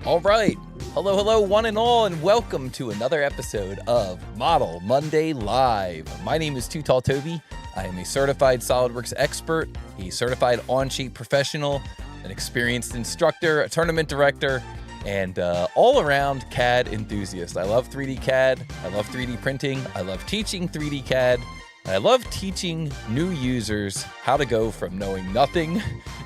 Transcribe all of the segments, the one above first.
All right. Hello, one and all, and welcome to another episode of Model Monday Live. My name is TooTallToby. I am a certified SolidWorks expert, a certified Onshape professional, an experienced instructor, a tournament director, and all-around CAD enthusiast. I love 3D CAD. I love 3D printing. I love teaching 3D CAD. And I love teaching new users how to go from knowing nothing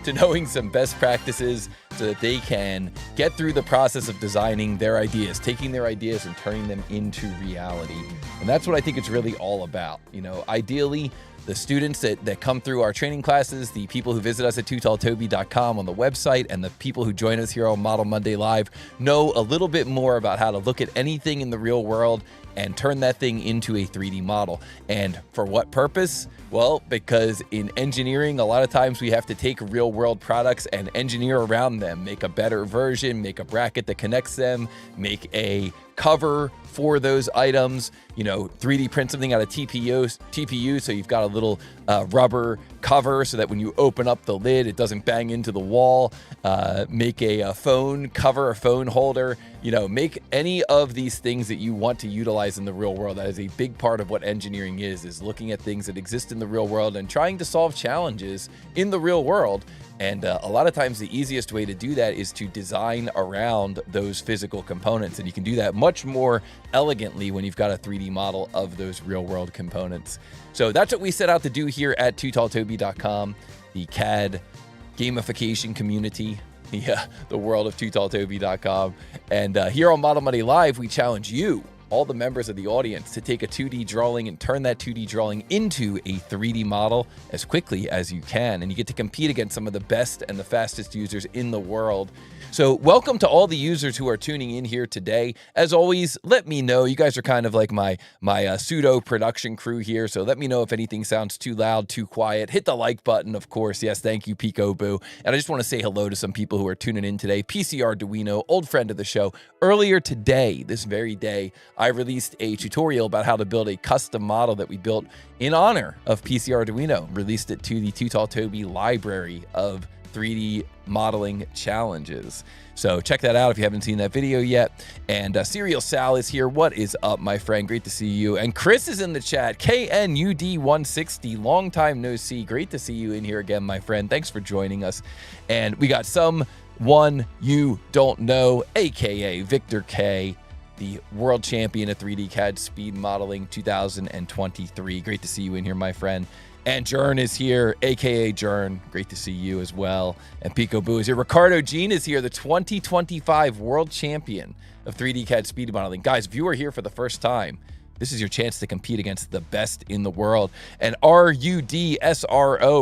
to knowing some best practices so that they can get through the process of designing their ideas, taking their ideas and turning them into reality. And that's what I think it's really all about. You know, ideally, the students that come through our training classes, the people who visit us at TooTallToby.com on the website, and the people who join us here on Model Monday Live know a little bit more about how to look at anything in the real world and turn that thing into a 3D model. And for what purpose? Well, because in engineering, a lot of times we have to take real world products and engineer around them, make a better version, make a bracket that connects them, make a cover for those items, you know, 3D print something out of TPU, so you've got a little rubber cover so that when you open up the lid, it doesn't bang into the wall. Make a phone cover, a phone holder, you know, make any of these things that you want to utilize in the real world. That is a big part of what engineering is looking at things that exist in the real world and trying to solve challenges in the real world. And a lot of times the easiest way to do that is to design around those physical components. And you can do that much more elegantly when you've got a 3D model of those real world components. So that's what we set out to do here at TooTallToby.com, the CAD gamification community, the world of TooTallToby.com. And here on Model Monday Live, we challenge you, all the members of the audience, to take a 2D drawing and turn that 2D drawing into a 3D model as quickly as you can. And you get to compete against some of the best and the fastest users in the world. So welcome to all the users who are tuning in here today. As always, let me know. You guys are kind of like my pseudo production crew here. So let me know if anything sounds too loud, too quiet. Hit the like button, of course. Yes, thank you, Peekaboo. And I just want to say hello to some people who are tuning in today. PCR Duino, old friend of the show. Earlier today, this very day, I released a tutorial about how to build a custom model that we built in honor of PCR Arduino. Released it to the TooTallToby library of 3D modeling challenges. So check that out if you haven't seen that video yet. And Serial Sal is here. What is up, my friend? Great to see you. And Chris is in the chat. KNUD160, long time no see. Great to see you in here again, my friend. Thanks for joining us. And we got someone you don't know, aka Victor K, the world champion of 3D CAD speed modeling 2023. Great to see you in here, my friend. And Jern is here, aka Jern. Great to see you as well. And Peekaboo is here. Ricardo Jean is here, the 2025 world champion of 3D CAD speed modeling. Guys, if you are here for the first time, this is your chance to compete against the best in the world. And RUDSRO,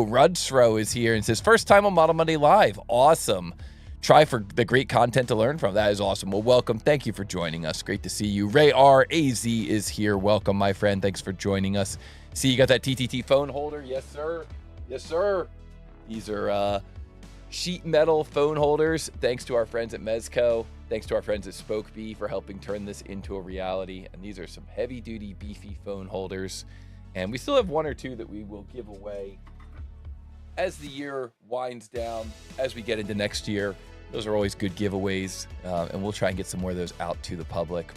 Rudsro, is here and says, first time on Model Monday Live. Awesome. Try for the great content to learn from. That is awesome. Well, welcome. Thank you for joining us. Great to see you. Ray R. AZ is here. Welcome, my friend. Thanks for joining us. See, you got that TTT phone holder? Yes, sir. Yes, sir. These are sheet metal phone holders. Thanks to our friends at Mezco. Thanks to our friends at Spokebee for helping turn this into a reality. And these are some heavy-duty, beefy phone holders. And we still have one or two that we will give away as the year winds down, as we get into next year. Those are always good giveaways, and we'll try and get some more of those out to the public.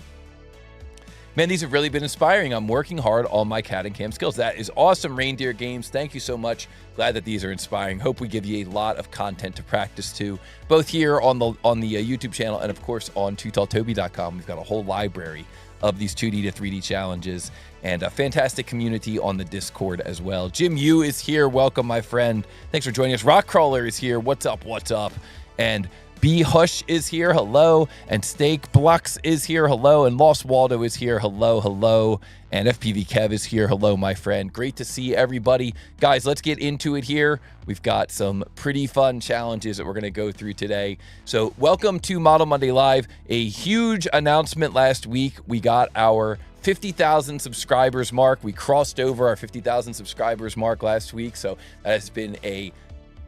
Man, these have really been inspiring. I'm working hard on my CAD and CAM skills. That is awesome, Reindeer Games. Thank you so much. Glad that these are inspiring. Hope we give you a lot of content to practice to, both here on the YouTube channel and, of course, on TooTallToby.com. We've got a whole library of these 2D to 3D challenges and a fantastic community on the Discord as well. Jim Yu is here. Welcome, my friend. Thanks for joining us. Rockcrawler is here. What's up? What's up? And B Hush is here. Hello. And Steak Blux is here. Hello. And Lost Waldo is here. Hello. Hello. And FPV Kev is here. Hello, my friend. Great to see everybody. Guys, let's get into it here. We've got some pretty fun challenges that we're going to go through today. So welcome to Model Monday Live. A huge announcement last week. We got our 50,000 subscribers mark. We crossed over our 50,000 subscribers mark last week. So that has been a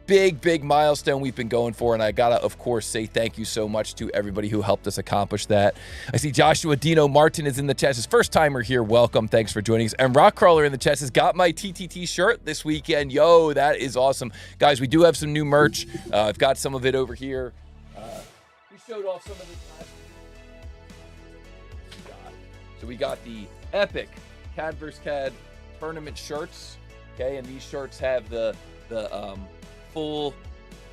big milestone we've been going for, and I gotta, of course, say thank you so much to everybody who helped us accomplish that. I see Joshua Dino Martin is in the chat. His first timer here. Welcome. Thanks for joining us. And Rockcrawler in the chat says, got my TTT shirt this weekend. Yo, that is awesome. Guys, we do have some new merch. I've got some of it over here. showed off some of this last week. So we got the epic CAD vs. CAD tournament shirts. Okay, and these shirts have the full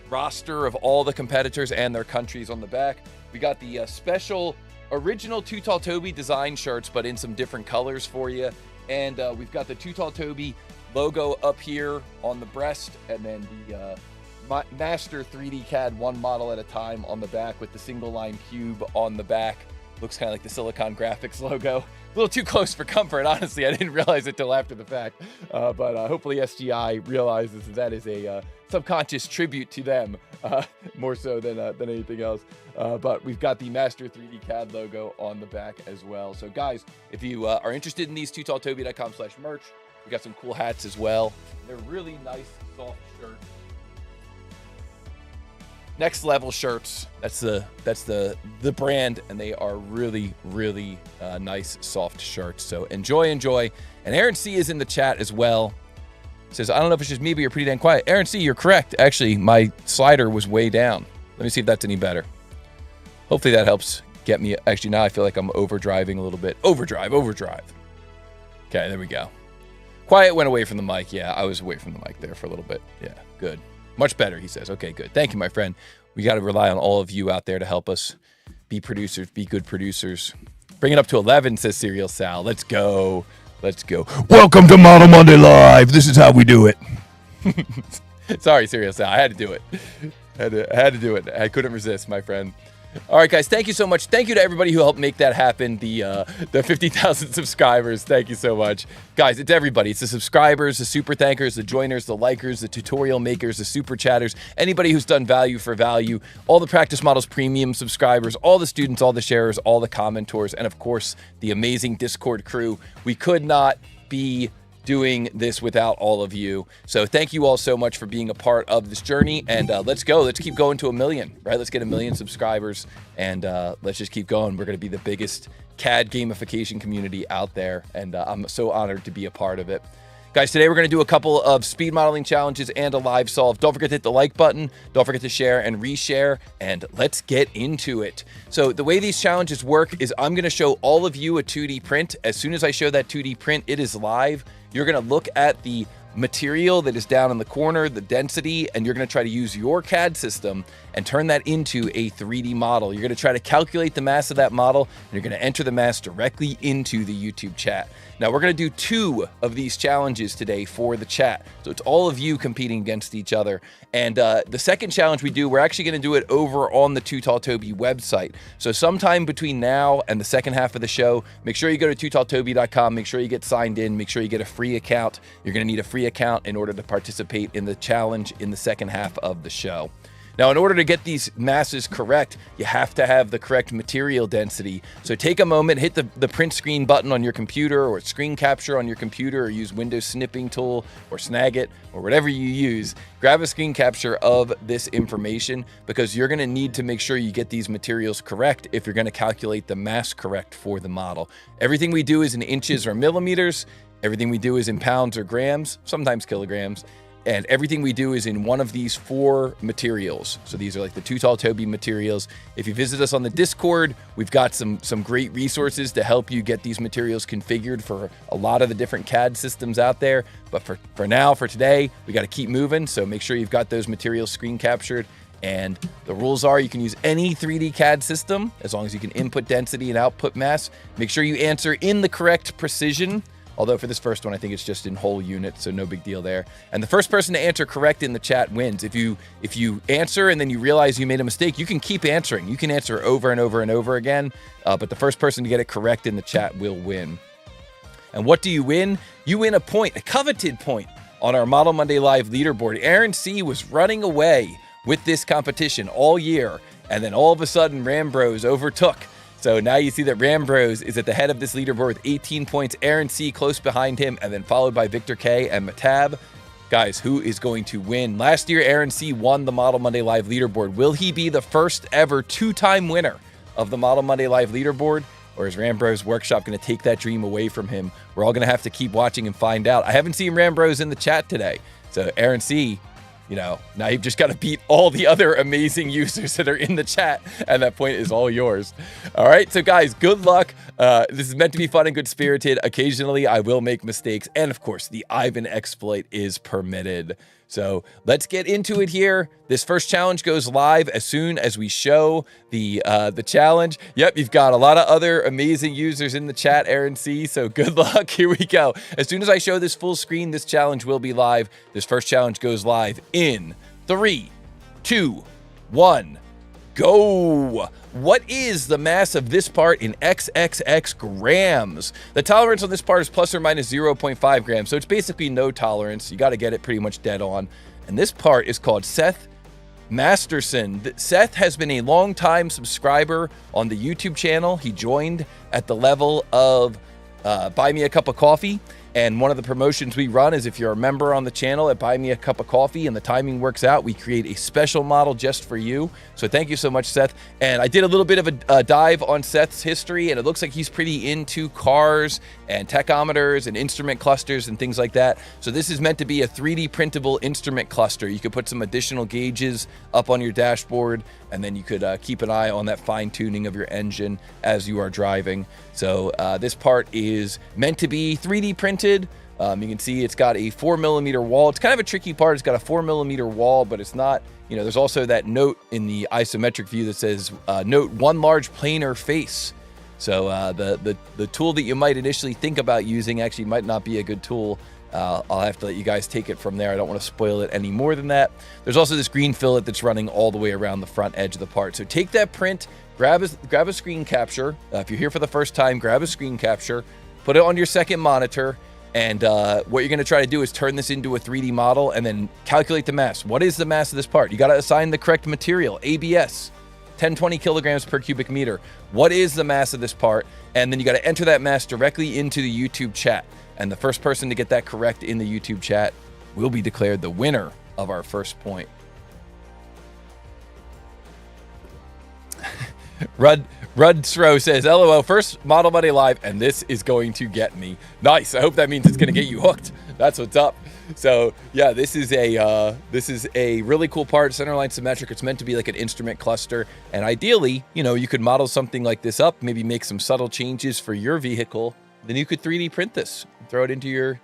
roster of all the competitors and their countries on the back. We got the special original TooTallToby design shirts, but in some different colors for you. And we've got the TooTallToby logo up here on the breast, and then the Master 3D CAD one model at a time on the back with the single line cube on the back. Looks kind of like the Silicon Graphics logo. A little too close for comfort, honestly. I didn't realize it till after the fact. But hopefully SGI realizes that is a subconscious tribute to them, more so than anything else. But we've got the Master 3D CAD logo on the back as well. So guys, if you are interested in these, TooTallToby.com/merch. We got some cool hats as well. They're really nice, soft shirts. Next Level shirts. That's the brand, and they are really nice, soft shirts. So enjoy. And Aaron C is in the chat as well. Says, I don't know if it's just me, but you're pretty damn quiet. Aaron C, you're correct. Actually, my slider was way down. Let me see if that's any better. Hopefully that helps get me. Actually, now I feel like I'm overdriving a little bit. Overdrive. Okay, there we go. Quiet went away from the mic. Yeah, I was away from the mic there for a little bit. Yeah, good. Much better, he says. Okay, good. Thank you, my friend. We got to rely on all of you out there to help us be producers, be good producers. Bring it up to 11, says Serial Sal. Let's go. Welcome to Model Monday Live. This is how we do it. Sorry, Serial Sal. I had to do it. I had to do it. I couldn't resist, my friend. All right, guys, thank you so much. Thank you to everybody who helped make that happen, the 50,000 subscribers. Thank you so much. Guys, it's everybody. It's the subscribers, the super thankers, the joiners, the likers, the tutorial makers, the super chatters, anybody who's done value for value, all the Practice Models Premium subscribers, all the students, all the sharers, all the commentors, and, of course, the amazing Discord crew. We could not be doing this without all of you. So thank you all so much for being a part of this journey, and let's go. Let's keep going to 1 million, right? Let's get 1 million subscribers, and let's just keep going. We're going to be the biggest CAD gamification community out there, and I'm so honored to be a part of it. Guys, today we're going to do a couple of speed modeling challenges and a live solve. Don't forget to hit the like button. Don't forget to share and reshare, and let's get into it. So the way these challenges work is I'm going to show all of you a 2D print. As soon as I show that 2D print, it is live. You're going to look at the material that is down in the corner, the density, and you're going to try to use your CAD system and turn that into a 3D model. You're going to try to calculate the mass of that model, and you're going to enter the mass directly into the YouTube chat. Now, we're going to do 2 of these challenges today for the chat. So it's all of you competing against each other. And the second challenge we do, we're actually going to do it over on the TooTallToby website. So sometime between now and the second half of the show, make sure you go to TooTallToby.com, make sure you get signed in, make sure you get a free account. You're going to need a free account in order to participate in the challenge in the second half of the show. Now, in order to get these masses correct, you have to have the correct material density. So take a moment, hit the print screen button on your computer, or screen capture on your computer, or use Windows snipping tool, or Snagit, or whatever you use. Grab a screen capture of this information, because you're going to need to make sure you get these materials correct if you're going to calculate the mass correct for the model. Everything we do is in inches or millimeters. Everything we do is in pounds or grams, sometimes kilograms. And everything we do is in one of these 4 materials. So these are like the TooTallToby materials. If you visit us on the Discord, we've got some great resources to help you get these materials configured for a lot of the different CAD systems out there. But for now, for today, we got to keep moving. So make sure you've got those materials screen captured. And the rules are you can use any 3D CAD system as long as you can input density and output mass. Make sure you answer in the correct precision. Although for this first one, I think it's just in whole units, so no big deal there. And the first person to answer correct in the chat wins. If you answer and then you realize you made a mistake, you can keep answering. You can answer over and over and over again, but the first person to get it correct in the chat will win. And what do you win? You win a point, a coveted point, on our Model Monday Live leaderboard. Aaron C. was running away with this competition all year, and then all of a sudden, Rambros overtook. So now you see that Rambros is at the head of this leaderboard with 18 points. Aaron C. close behind him, and then followed by Victor K. and Matab. Guys, who is going to win? Last year, Aaron C. won the Model Monday Live leaderboard. Will he be the first ever 2-time winner of the Model Monday Live leaderboard? Or is Rambros Workshop going to take that dream away from him? We're all going to have to keep watching and find out. I haven't seen Rambros in the chat today. So Aaron C., you know, now you've just got to beat all the other amazing users that are in the chat, and that point is all yours. All right, so guys, good luck. This is meant to be fun and good-spirited. Occasionally, I will make mistakes, and of course, the Ivan exploit is permitted. So let's get into it here. This first challenge goes live as soon as we show the challenge. Yep, you've got a lot of other amazing users in the chat, Aaron C. So good luck. Here we go. As soon as I show this full screen, this challenge will be live. This first challenge goes live in 3, 2, 1, go. What is the mass of this part in XXX grams? The tolerance on this part is plus or minus 0.5 grams, so it's basically no tolerance. You got to get it pretty much dead on. And this part is called Seth Masterson. Seth has been a long-time subscriber on the YouTube channel. He joined at the level of Buy Me a Cup of Coffee. And one of the promotions we run is if you're a member on the channel at Buy Me a Cup of Coffee and the timing works out, we create a special model just for you. So thank you so much, Seth. And I did a little bit of a dive on Seth's history, and it looks like he's pretty into cars and tachometers and instrument clusters and things like that. So this is meant to be a 3D printable instrument cluster. You could put some additional gauges up on your dashboard, and then you could keep an eye on that fine tuning of your engine as you are driving. So this part is meant to be 3D printed. You can see it's got a 4mm wall. It's kind of a tricky part. It's got a 4mm wall, but it's not, you know, there's also that note in the isometric view that says note one large planar face. So the tool that you might initially think about using actually might not be a good tool. I'll have to let you guys take it from there. I don't want to spoil it any more than that. There's also this green fillet that's running all the way around the front edge of the part. So take that print, grab a screen capture. If you're here for the first time, grab a screen capture, put it on your second monitor, and what you're going to try to do is turn this into a 3D model and then calculate the mass. What is the mass of this part? You got to assign the correct material, ABS, 1020 kilograms per cubic meter. What is the mass of this part? And then you got to enter that mass directly into the YouTube chat. And the first person to get that correct in the YouTube chat will be declared the winner of our first point. Rudsro says, LOL, first Model Monday Live, and this is going to get me. Nice. I hope that means it's going to get you hooked. That's what's up. So yeah, this is a really cool part, centerline symmetric. It's meant to be like an instrument cluster. And ideally, you know, you could model something like this up, maybe make some subtle changes for your vehicle. Then you could 3D print this, throw it into your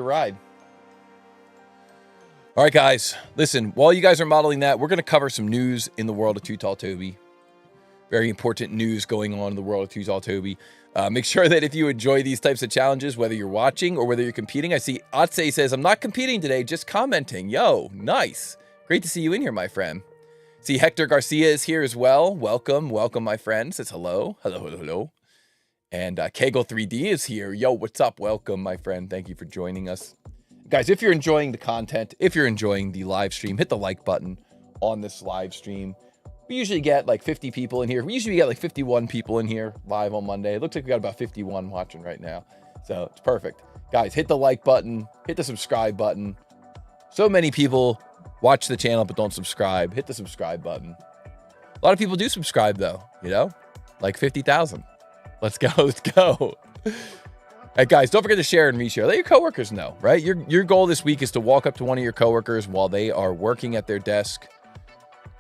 ride. All right, guys, listen, while you guys are modeling that, we're going to cover some news in the world of TooTallToby. Very important news going on in the world of TooTallToby. Make sure that if you enjoy these types of challenges, whether you're watching or whether you're competing, I see Otse says, I'm not competing today, just commenting. Yo, nice. Great to see you in here, my friend. See, Hector Garcia is here as well. Welcome, my friend. Says hello. Hello. And Kegel 3D is here. Yo, what's up? Welcome, my friend. Thank you for joining us. Guys, if you're enjoying the content, if you're enjoying the live stream, hit the like button on this live stream. We usually get like 50 people in here. We usually get like 51 people in here live on Monday. It looks like we got about 51 watching right now. So it's perfect. Guys, hit the like button, hit the subscribe button. So many people watch the channel but don't subscribe. Hit the subscribe button. A lot of people do subscribe though, you know, like 50,000. Let's go. Let's go. Hey guys, don't forget to share and reshare. Let your coworkers know, right? Your goal this week is to walk up to one of your coworkers while they are working at their desk,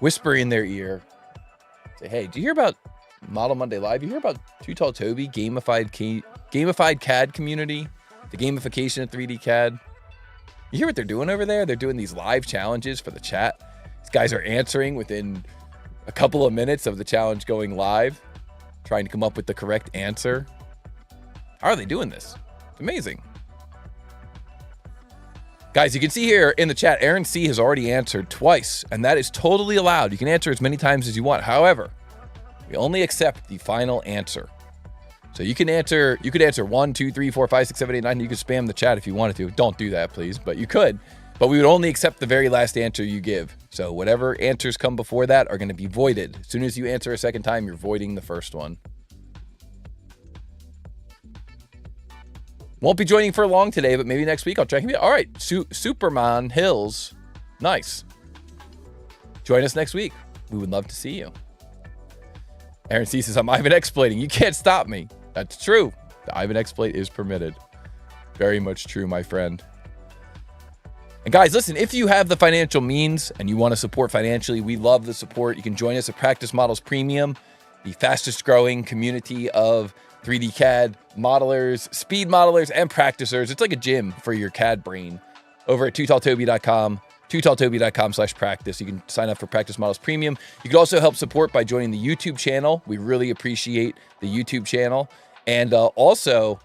whisper in their ear, say, hey, do you hear about Model Monday Live? You hear about TooTallToby, gamified CAD community, the gamification of 3D CAD? You hear what they're doing over there? They're doing these live challenges for the chat. These guys are answering within a couple of minutes of the challenge going live, trying to come up with the correct answer. How are they doing this? It's amazing. Guys, you can see here in the chat, Aaron C has already answered twice, and that is totally allowed. You can answer as many times as you want. However, we only accept the final answer. So you could answer 1, 2, 3, 4, 5, 6, 7, 8, 9. You could spam the chat if you wanted to. Don't do that, please, but you could. But we would only accept the very last answer you give. So whatever answers come before that are going to be voided. As soon as you answer a second time, you're voiding the first one. Won't be joining for long today, but maybe next week I'll try. All right, Superman Hills. Nice. Join us next week. We would love to see you. Aaron C says, I'm Ivan exploiting. You can't stop me. That's true. The Ivan exploit is permitted. Very much true, my friend. And guys, listen, if you have the financial means and you want to support financially, we love the support. You can join us at Practice Models Premium, the fastest growing community of 3D CAD modelers, speed modelers, and practicers. It's like a gym for your CAD brain over at TooTallToby.com, TooTallToby.com/practice. You can sign up for Practice Models Premium. You can also help support by joining the YouTube channel. We really appreciate the YouTube channel. And also,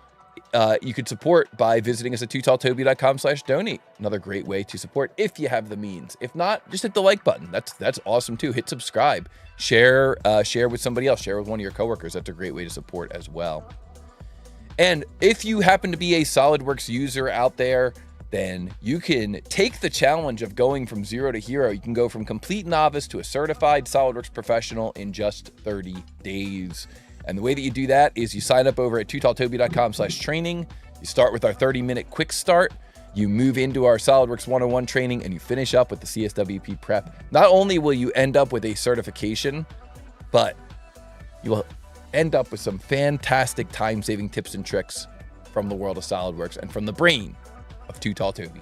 you could support by visiting us at TooTallToby.com/donate. Another great way to support if you have the means. If not, just hit the like button. That's awesome too. Hit subscribe. Share with somebody else. Share with one of your coworkers. That's a great way to support as well. And if you happen to be a SolidWorks user out there, then you can take the challenge of going from zero to hero. You can go from complete novice to a certified SolidWorks professional in just 30 days. And the way that you do that is you sign up over at TooTallToby.com/training. You start with our 30-minute quick start. You move into our SolidWorks 101 training, and you finish up with the CSWP prep. Not only will you end up with a certification, but you will end up with some fantastic time-saving tips and tricks from the world of SolidWorks and from the brain of TooTallToby.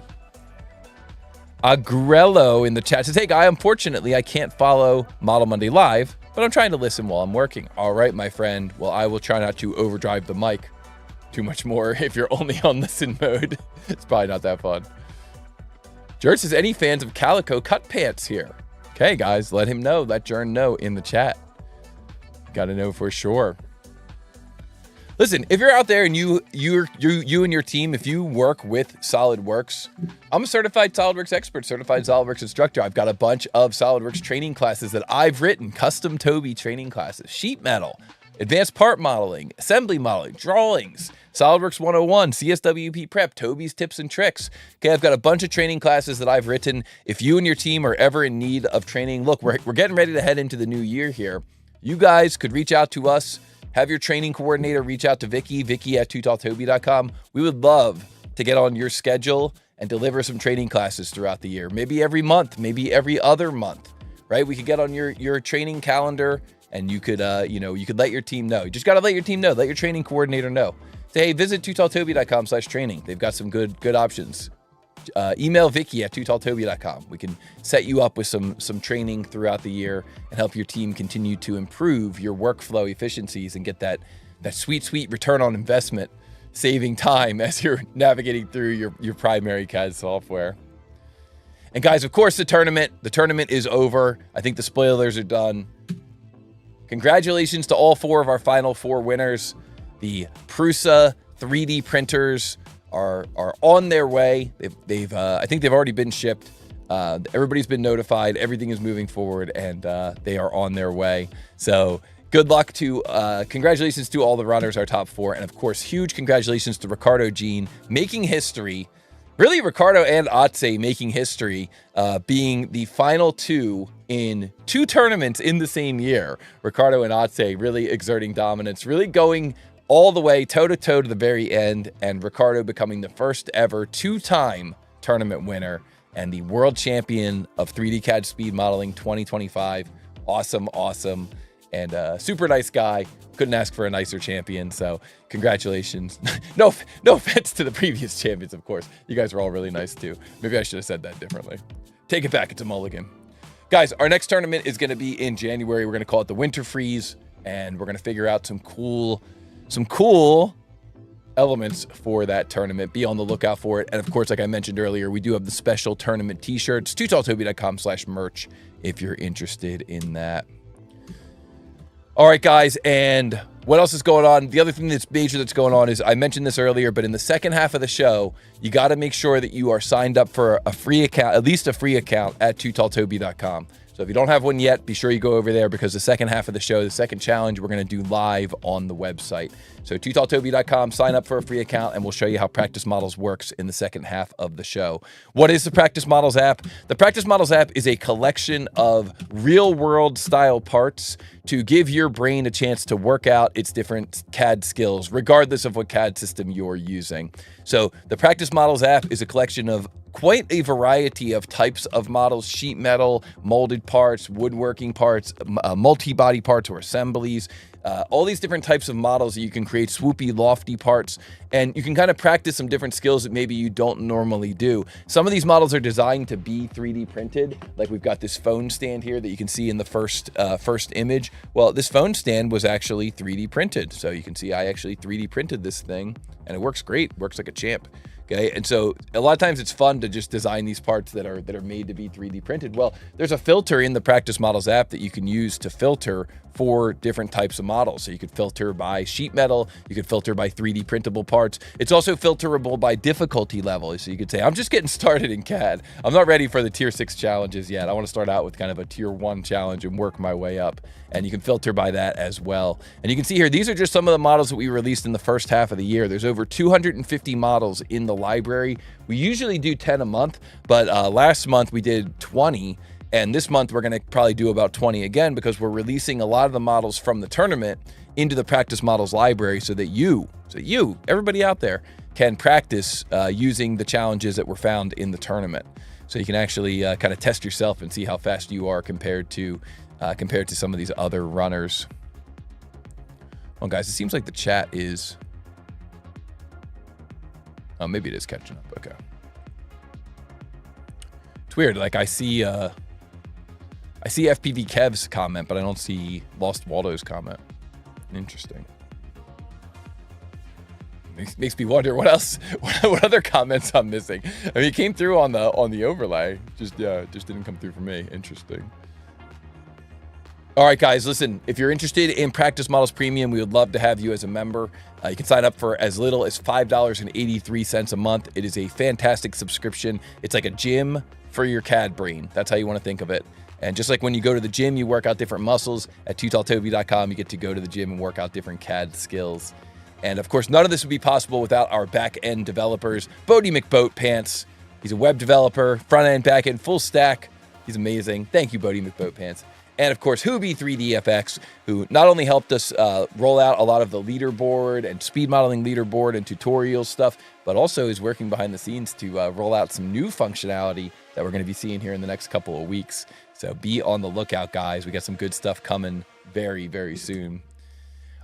Agrello in the chat says, hey, guy, unfortunately, I can't follow Model Monday Live, but I'm trying to listen while I'm working. All right, my friend. Well, I will try not to overdrive the mic too much more if you're only on listen mode. It's probably not that fun. Jared says, any fans of Calico cut pants here? Okay, guys, let him know. Let Jern know in the chat. Got to know for sure. Listen, if you're out there and you and your team, if you work with SolidWorks, I'm a certified SolidWorks expert, certified SolidWorks instructor. I've got a bunch of SolidWorks training classes that I've written, custom Toby training classes, sheet metal, advanced part modeling, assembly modeling, drawings, SolidWorks 101, CSWP prep, Toby's tips and tricks. Okay, I've got a bunch of training classes that I've written. If you and your team are ever in need of training, look, we're getting ready to head into the new year here. You guys could reach out to us. Have your training coordinator reach out to Vicky at TooTallToby.com. We would love to get on your schedule and deliver some training classes throughout the year. Maybe every month, maybe every other month, right? We could get on your training calendar and you could, you could let your team know. You just got to let your team know. Let your training coordinator know. Say, hey, visit TooTallToby.com/training. They've got some good options. Email Vicky at TooTallToby.com. We can set you up with some training throughout the year and help your team continue to improve your workflow efficiencies and get that sweet return on investment, saving time as you're navigating through your primary CAD software. And guys, of course, the tournament is over. I think the spoilers are done. Congratulations to all 4 of our final 4 winners. The Prusa 3D printers are on their way. I think they've already been shipped. Everybody's been notified. Everything is moving forward, and they are on their way. So good luck to, congratulations to all the runners, our top 4, and of course, huge congratulations to Ricardo Jean making history. Really, Ricardo and Atse making history, being the final 2 in 2 tournaments in the same year. Ricardo and Atse really exerting dominance, really going all the way toe-to-toe to the very end, and Ricardo becoming the first ever 2-time tournament winner and the world champion of 3D CAD speed modeling 2025. Awesome. And super nice guy. Couldn't ask for a nicer champion, so congratulations. No offense to the previous champions, of course. You guys were all really nice too. Maybe I should have said that differently. Take it back, it's a mulligan. Guys, our next tournament is gonna be in January. We're gonna call it the Winter Freeze, and we're gonna figure out some cool elements for that tournament. Be on the lookout for it. And of course, like I mentioned earlier, we do have the special tournament t-shirts, TooTallToby.com/merch if you're interested in that. All right, guys, and what else is going on? The other thing that's major that's going on is, I mentioned this earlier, but in the second half of the show, you got to make sure that you are signed up for a free account, at least a free account at TooTallToby.com. So if you don't have one yet, be sure you go over there, because the second half of the show, the second challenge, we're going to do live on the website. So TooTallToby.com, sign up for a free account, and we'll show you how Practice Models works in the second half of the show. What is the Practice Models app? The Practice Models app is a collection of real-world style parts to give your brain a chance to work out its different CAD skills, regardless of what CAD system you're using. So the Practice Models app is a collection of quite a variety of types of models: sheet metal, molded parts, woodworking parts, multi-body parts or assemblies, all these different types of models that you can create, swoopy, lofty parts, and you can kind of practice some different skills that maybe you don't normally do. Some of these models are designed to be 3D printed. Like we've got this phone stand here that you can see in the first image. Well, this phone stand was actually 3D printed. So you can see I actually 3D printed this thing, and it works great, works like a champ. Okay, and so a lot of times it's fun to just design these parts that are made to be 3D printed. Well, there's a filter in the Practice Models app that you can use to filter for different types of models. So you could filter by sheet metal, you could filter by 3D printable parts. It's also filterable by difficulty level. So you could say, I'm just getting started in CAD. I'm not ready for the tier 6 challenges yet. I want to start out with kind of a tier 1 challenge and work my way up. And you can filter by that as well. And you can see here, these are just some of the models that we released in the first half of the year. There's over 250 models in the library. We usually do 10 a month, but last month we did 20. And this month we're going to probably do about 20 again, because we're releasing a lot of the models from the tournament into the Practice Models library so that you, everybody out there, can practice using the challenges that were found in the tournament. So you can actually kind of test yourself and see how fast you are compared to some of these other runners. Well, guys, it seems like the chat is... Oh, maybe it is catching up. Okay. It's weird. Like I see FPV Kev's comment, but I don't see Lost Waldo's comment. Interesting. Makes me wonder what else, what other comments I'm missing. I mean, it came through on the overlay. Just didn't come through for me. Interesting. All right, guys, listen, if you're interested in Practice Models Premium, we would love to have you as a member. You can sign up for as little as $5.83 a month. It is a fantastic subscription. It's like a gym for your CAD brain. That's how you want to think of it. And just like when you go to the gym, you work out different muscles, at TooTallToby.com, you get to go to the gym and work out different CAD skills. And of course, none of this would be possible without our back-end developers, Bodie McBoatpants. He's a web developer, front-end, back-end, full stack. He's amazing. Thank you, Bodie McBoatpants. And of course, Hubi3DFX, who not only helped us roll out a lot of the leaderboard and speed modeling leaderboard and tutorial stuff, but also is working behind the scenes to roll out some new functionality that we're going to be seeing here in the next couple of weeks. So be on the lookout, guys. We got some good stuff coming very, very soon.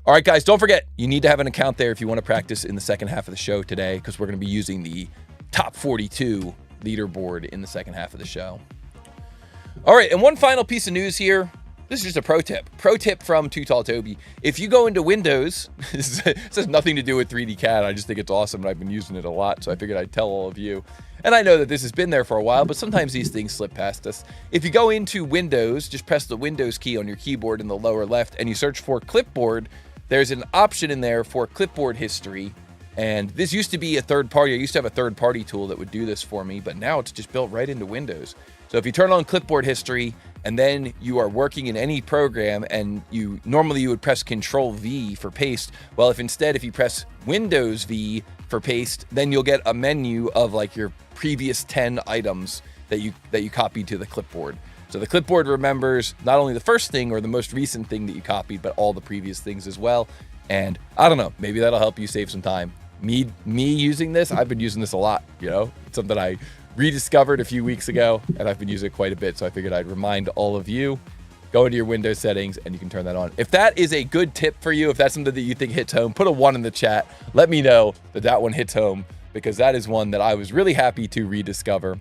All right, guys, don't forget, you need to have an account there if you want to practice in the second half of the show today, because we're going to be using the top 42 leaderboard in the second half of the show. All right, and one final piece of news here. This is just a pro tip. Pro tip from TooTallToby. If you go into Windows, this has nothing to do with 3D CAD. I just think it's awesome, and I've been using it a lot, so I figured I'd tell all of you. And I know that this has been there for a while, but sometimes these things slip past us. If you go into Windows, just press the Windows key on your keyboard in the lower left, and you search for Clipboard, there's an option in there for clipboard history. And this used to be a third party. I used to have a third party tool that would do this for me, but now it's just built right into Windows. So if you turn on clipboard history and then you are working in any program and normally you would press Control V for paste. Well, if you press Windows V for paste, then you'll get a menu of like your previous 10 items that you copied to the clipboard. So the clipboard remembers not only the first thing or the most recent thing that you copied, but all the previous things as well. And I don't know, maybe that'll help you save some time. Me using this, I've been using this a lot, It's something I rediscovered a few weeks ago, and I've been using it quite a bit, so I figured I'd remind all of you. Go into your Windows settings, and you can turn that on. If that is a good tip for you, if that's something that you think hits home, put a 1 in the chat. Let me know that one hits home, because that is one that I was really happy to rediscover.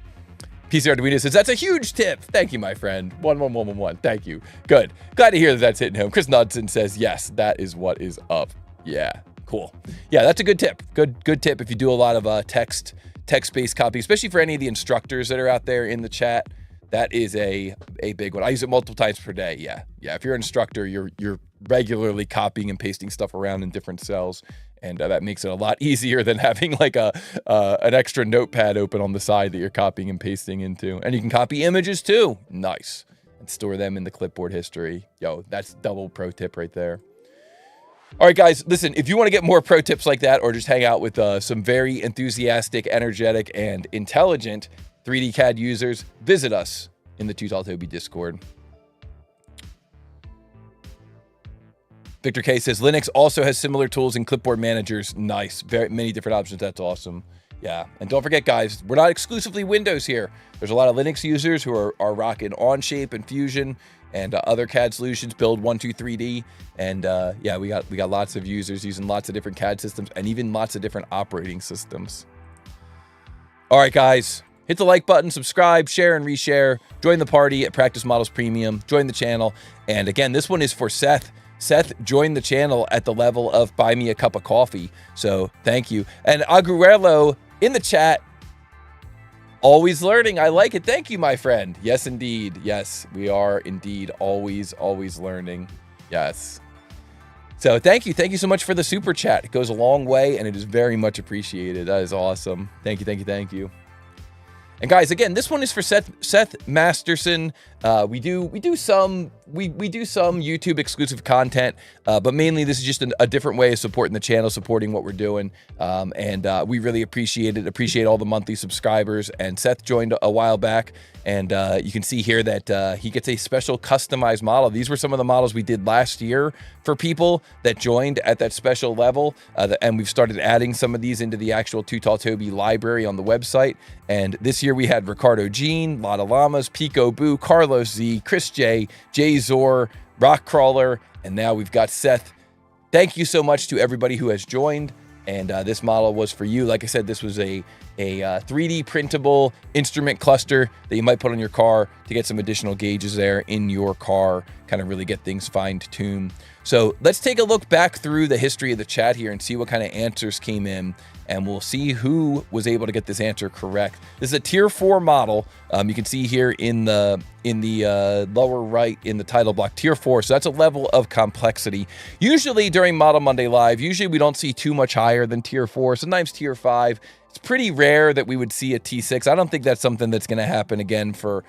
PC Arduino says, that's a huge tip. Thank you, my friend. 11111. Thank you. Good. Glad to hear that that's hitting home. Chris Knudsen says, yes, that is what is up. Yeah, cool. Yeah, that's a good tip. Good tip if you do a lot of text-based copy, especially for any of the instructors that are out there in the chat. That is a big one. I use it multiple times per day. Yeah. If you're an instructor, you're regularly copying and pasting stuff around in different cells. And that makes it a lot easier than having like an extra notepad open on the side that you're copying and pasting into. And you can copy images too. Nice. And store them in the clipboard history. Yo, that's double pro tip right there. All right, guys, listen, if you want to get more pro tips like that or just hang out with some very enthusiastic, energetic, and intelligent 3D CAD users, visit us in the TooTallToby Discord. Victor K says, Linux also has similar tools and clipboard managers. Nice. Very many different options. That's awesome. Yeah. And don't forget, guys, we're not exclusively Windows here. There's a lot of Linux users who are rocking Onshape and Fusion. and other CAD solutions, Build 123D, and yeah, we got lots of users using lots of different CAD systems and even lots of different operating systems. All right, guys, hit the like button, subscribe, share, and reshare. Join the party at Practice Models Premium. Join the channel, and again, this one is for Seth. Seth joined the channel at the level of buy me a cup of coffee, so thank you. And Aguero in the chat. Always learning. I like it. Thank you, my friend. Yes, indeed. Yes, we are indeed always learning. Yes. So thank you. Thank you so much for the super chat. It goes a long way and it is very much appreciated. That is awesome. Thank you. And guys, again, this one is for Seth Masterson. We do some YouTube exclusive content, but mainly this is just a different way of supporting the channel, supporting what we're doing. And we really appreciate it. Appreciate all the monthly subscribers. And Seth joined a while back, and you can see here that he gets a special customized model. These were some of the models we did last year for people that joined at that special level, and we've started adding some of these into the actual TooTallToby library on the website. And this year we had Ricardo Jean, Lotta Llamas, Pico Boo, Carlos Z, Chris J, Jay Zor, Rock Crawler, and now we've got Seth. Thank you so much to everybody who has joined. And this model was for you. Like I said, this was a 3D printable instrument cluster that you might put on your car to get some additional gauges there in your car, kind of really get things fine-tuned. So let's take a look back through the history of the chat here and see what kind of answers came in, and we'll see who was able to get this answer correct. This is a tier 4 model. You can see here in the lower right in the title block, tier 4. So that's a level of complexity. Usually during Model Monday Live, usually we don't see too much higher than tier 4. Sometimes tier 5. It's pretty rare that we would see a T6. I don't think that's something that's going to happen again for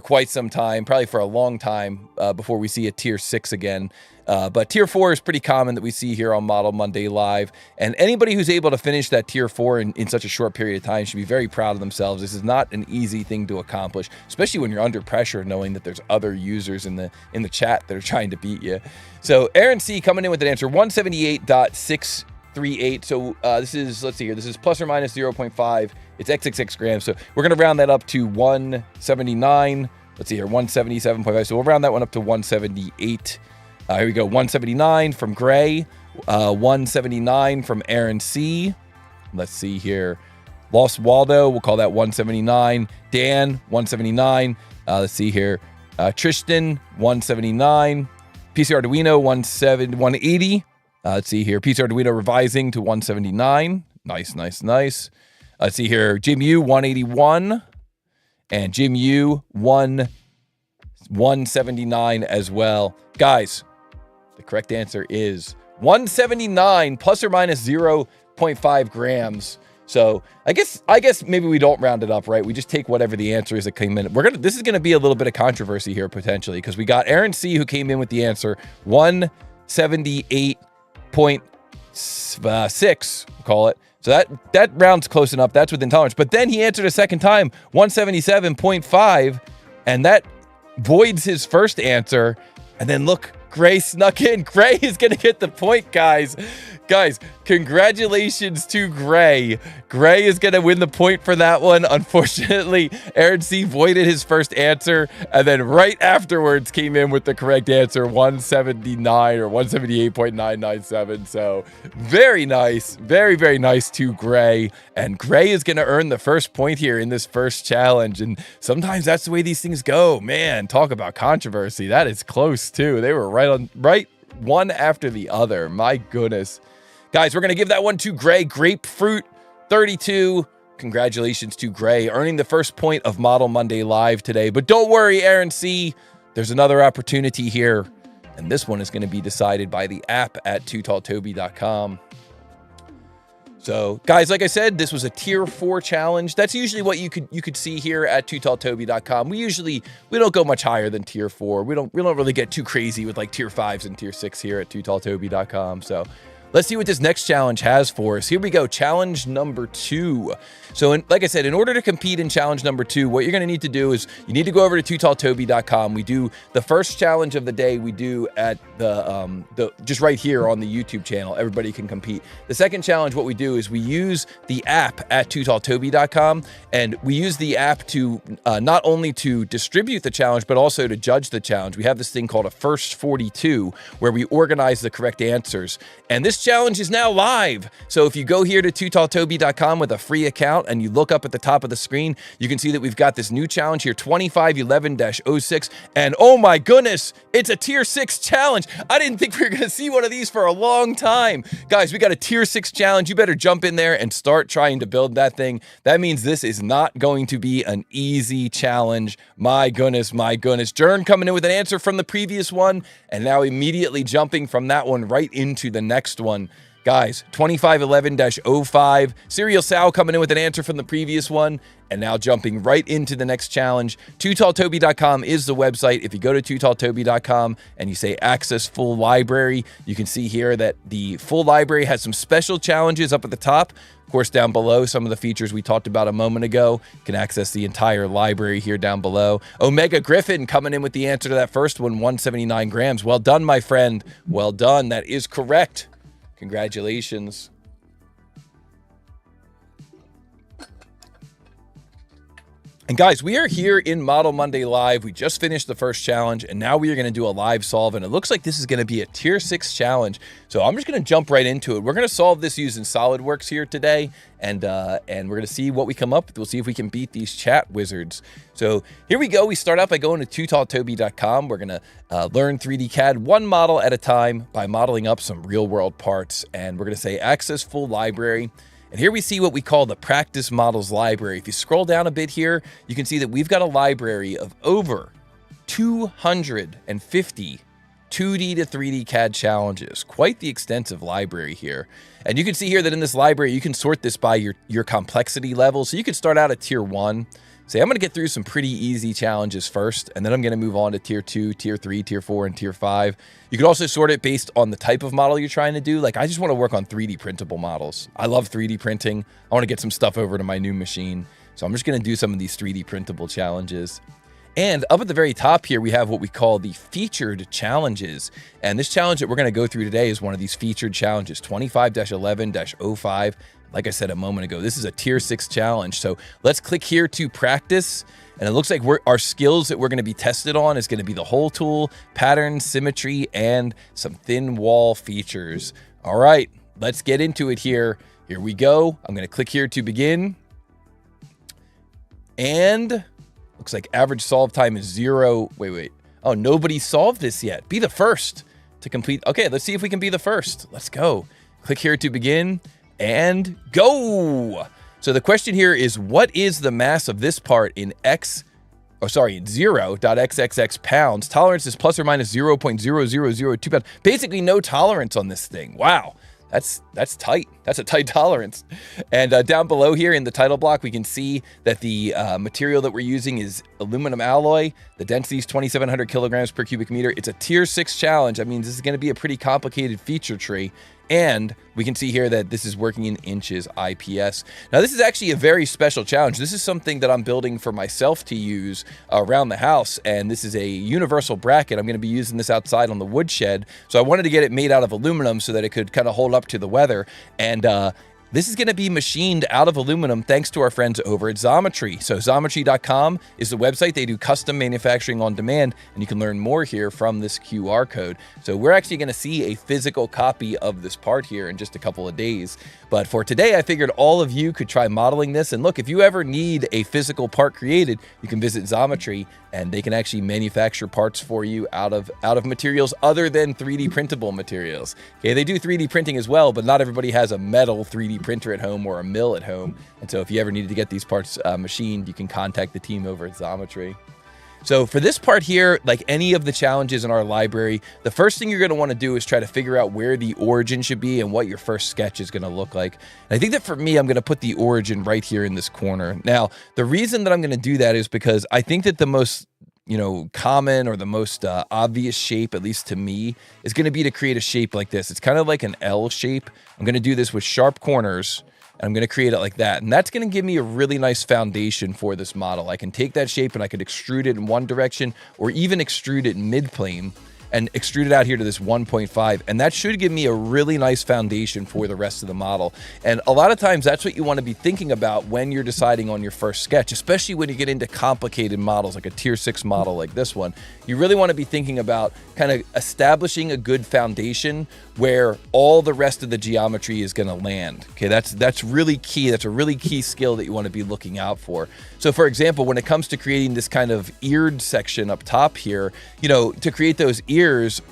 quite some time, probably for a long time before we see a tier 6 again. But tier 4 is pretty common that we see here on Model Monday Live. And anybody who's able to finish that tier 4 in such a short period of time should be very proud of themselves. This is not an easy thing to accomplish, especially when you're under pressure, knowing that there's other users in the chat that are trying to beat you. So Aaron C coming in with an answer 178.638. So this is, let's see here, this is plus or minus 0.5. It's XXX grams. So we're going to round that up to 179. Let's see here, 177.5. So we'll round that one up to 178. Here we go, 179 from Gray, 179 from Aaron C. Let's see here. Lost Waldo, we'll call that 179. Dan, 179. Let's see here. Tristan, 179. PC Arduino, 180. Let's see here. PC Arduino revising to 179. Nice. Let's see here. Jim U, 181. And Jim U, 179 as well. Guys, the correct answer is 179 plus or minus 0.5 grams. So I guess maybe we don't round it up, right? We just take whatever the answer is that came in. This is gonna be a little bit of controversy here potentially, because we got Aaron C who came in with the answer 178.6, we'll call it. So that round's close enough. That's within tolerance. But then he answered a second time 177.5, and that voids his first answer. And then look, Gray snuck in. Gray is going to get the point, guys. Guys, congratulations to Gray. Gray is going to win the point for that one. Unfortunately, Aaron C voided his first answer, and then right afterwards came in with the correct answer, 179 or 178.997. So very nice. Very nice to Gray. And Gray is going to earn the first point here in this first challenge. And sometimes that's the way these things go. Man, talk about controversy. That is close, too. They were right one after the other. My goodness. Guys, we're going to give that one to Gray. Grapefruit 32. Congratulations to Gray, earning the first point of Model Monday Live today. But don't worry, Aaron C. There's another opportunity here. And this one is going to be decided by the app at TooTallToby.com. So, guys, like I said, this was a tier 4 challenge. That's usually what you could see here at TooTallToby.com. We don't go much higher than tier 4. We don't really get too crazy with like tier 5s and tier 6 here at TooTallToby.com. So let's see what this next challenge has for us. Here we go, challenge number 2. So like I said, in order to compete in challenge number 2, what you're gonna need to do is you need to go over to TooTallToby.com. We do the first challenge of the day, we do at the just right here on the YouTube channel. Everybody can compete. The second challenge, what we do is we use the app at TooTallToby.com, and we use the app to not only to distribute the challenge, but also to judge the challenge. We have this thing called a First 42, where we organize the correct answers. And this challenge is now live. So if you go here to TooTallToby.com with a free account and you look up at the top of the screen, you can see that we've got this new challenge here, 2511-06. And oh my goodness, it's a tier 6 challenge. I didn't think we were going to see one of these for a long time. Guys, we got a tier 6 challenge. You better jump in there and start trying to build that thing. That means this is not going to be an easy challenge. My goodness, my goodness. Jern coming in with an answer from the previous one and now immediately jumping from that one right into the next one. Guys, 2511-05. Serial Sal coming in with an answer from the previous one and now jumping right into the next challenge. TooTallToby.com is the website. If you go to TooTallToby.com and you say access full library, you can see here that the full library has some special challenges up at the top. Of course, down below, some of the features we talked about a moment ago. You can access the entire library here down below. Omega Griffin coming in with the answer to that first one, 179 grams. Well done, my friend. Well done. That is correct. Congratulations. And guys, we are here in Model Monday Live. We just finished the first challenge, and now we are going to do a live solve, and it looks like this is going to be a tier 6 challenge. So I'm just going to jump right into it. We're going to solve this using SolidWorks here today, and we're going to see what we come up with. We'll see if we can beat these chat wizards. So here we go. We start out by going to TooTallToby.com. We're going to learn 3D CAD one model at a time by modeling up some real-world parts, and we're going to say access full library. And here we see what we call the practice models library. If you scroll down a bit here, you can see that we've got a library of over 250 2D to 3D CAD challenges. Quite the extensive library here. And you can see here that in this library, you can sort this by your complexity level. So you could start out at tier 1. Say, I'm going to get through some pretty easy challenges first, and then I'm going to move on to tier 2, tier 3, tier 4, and tier 5. You could also sort it based on the type of model you're trying to do. Like, I just want to work on 3D printable models. I love 3D printing. I want to get some stuff over to my new machine. So I'm just going to do some of these 3D printable challenges. And up at the very top here, we have what we call the featured challenges. And this challenge that we're going to go through today is one of these featured challenges, 25-11-05. Like I said a moment ago, this is a tier 6 challenge. So let's click here to practice. And it looks like our skills that we're going to be tested on is going to be the hole tool, pattern, symmetry, and some thin wall features. All right, let's get into it here. Here we go. I'm going to click here to begin. And looks like average solve time is 0. Wait. Oh, nobody solved this yet. Be the first to complete. Okay, let's see if we can be the first. Let's go. Click here to begin. And go. So the question here is, what is the mass of this part in 0.xxx pounds? Tolerance is plus or minus 0.0002 pounds. Basically no tolerance on this thing. Wow. That's tight. That's a tight tolerance. And down below here in the title block, we can see that the material that we're using is aluminum alloy. The density is 2,700 kilograms per cubic meter. It's a tier 6 challenge. That means this is going to be a pretty complicated feature tree. And we can see here that this is working in inches IPS. Now, this is actually a very special challenge. This is something that I'm building for myself to use around the house. And this is a universal bracket. I'm going to be using this outside on the woodshed. So I wanted to get it made out of aluminum so that it could kind of hold up to the weather. And this is going to be machined out of aluminum thanks to our friends over at Xometry. So Xometry.com is the website. They do custom manufacturing on demand, and you can learn more here from this QR code. So we're actually going to see a physical copy of this part here in just a couple of days. But for today, I figured all of you could try modeling this. And look, if you ever need a physical part created, you can visit Xometry, and they can actually manufacture parts for you out of materials other than 3D printable materials. Okay, they do 3D printing as well, but not everybody has a metal 3D printer at home or a mill at home. And so if you ever needed to get these parts machined, you can contact the team over at Xometry. So for this part here, like any of the challenges in our library, the first thing you're going to want to do is try to figure out where the origin should be and what your first sketch is going to look like. And I think that for me, I'm going to put the origin right here in this corner. Now, the reason that I'm going to do that is because I think that the most common or the most obvious shape, at least to me, is going to be to create a shape like this. It's kind of like an L shape. I'm going to do this with sharp corners, and I'm going to create it like that. And that's going to give me a really nice foundation for this model. I can take that shape and I could extrude it in one direction, or even extrude it mid-plane and extrude it out here to this 1.5. And that should give me a really nice foundation for the rest of the model. And a lot of times that's what you want to be thinking about when you're deciding on your first sketch, especially when you get into complicated models like a tier 6 model like this one. You really want to be thinking about kind of establishing a good foundation where all the rest of the geometry is going to land. Okay, that's really key. That's a really key skill that you want to be looking out for. So for example, when it comes to creating this kind of eared section up top here, to create those ears,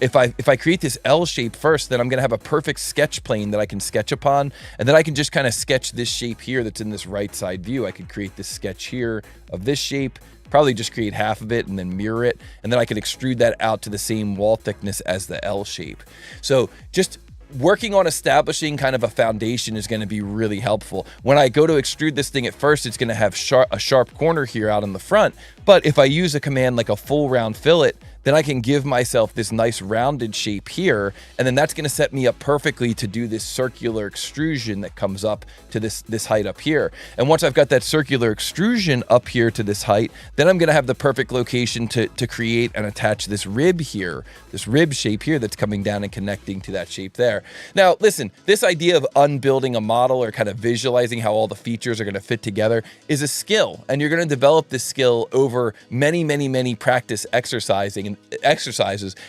if I create this L shape first, then I'm going to have a perfect sketch plane that I can sketch upon, and then I can just kind of sketch this shape here that's in this right side view. I could create this sketch here of this shape, probably just create half of it and then mirror it, and then I could extrude that out to the same wall thickness as the L shape. So just working on establishing kind of a foundation is going to be really helpful. When I go to extrude this thing at first, it's going to have a sharp corner here out in the front, but if I use a command like a full round fillet, then I can give myself this nice rounded shape here, and then that's going to set me up perfectly to do this circular extrusion that comes up to this height up here. And once I've got that circular extrusion up here to this height, then I'm going to have the perfect location to create and attach this rib here, this rib shape here that's coming down and connecting to that shape there. Now, listen, this idea of unbuilding a model or kind of visualizing how all the features are going to fit together is a skill, and you're going to develop this skill over many practice exercises,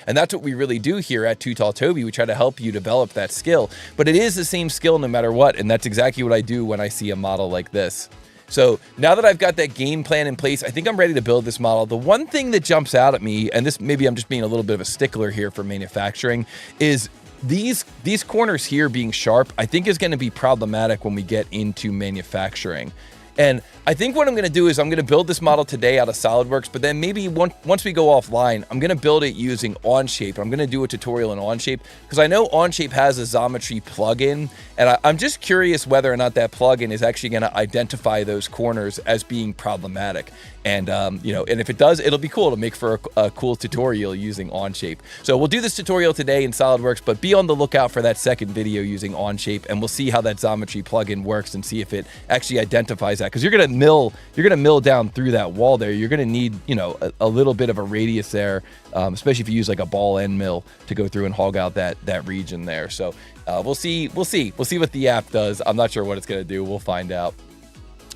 and that's what we really do here at TooTallToby. We try to help you develop that skill, but it is the same skill no matter what, and that's exactly what I do when I see a model like this. So now that I've got that game plan in place, I think I'm ready to build this model. The one thing that jumps out at me, and this maybe I'm just being a little bit of a stickler here for manufacturing, is these corners here being sharp, I think is going to be problematic when we get into manufacturing. And I think what I'm going to do is I'm going to build this model today out of SolidWorks, but then maybe once we go offline, I'm going to build it using Onshape. I'm going to do a tutorial in Onshape because I know Onshape has a Xometry plugin, and I'm just curious whether or not that plugin is actually going to identify those corners as being problematic. And, and if it does, it'll be cool to make for a cool tutorial using Onshape. So we'll do this tutorial today in SolidWorks, but be on the lookout for that second video using Onshape, and we'll see how that Xometry plugin works and see if it actually identifies that. Because you're gonna mill down through that wall there. You're gonna need, a little bit of a radius there, especially if you use like a ball end mill to go through and hog out that region there. So we'll see what the app does. I'm not sure what it's gonna do. We'll find out.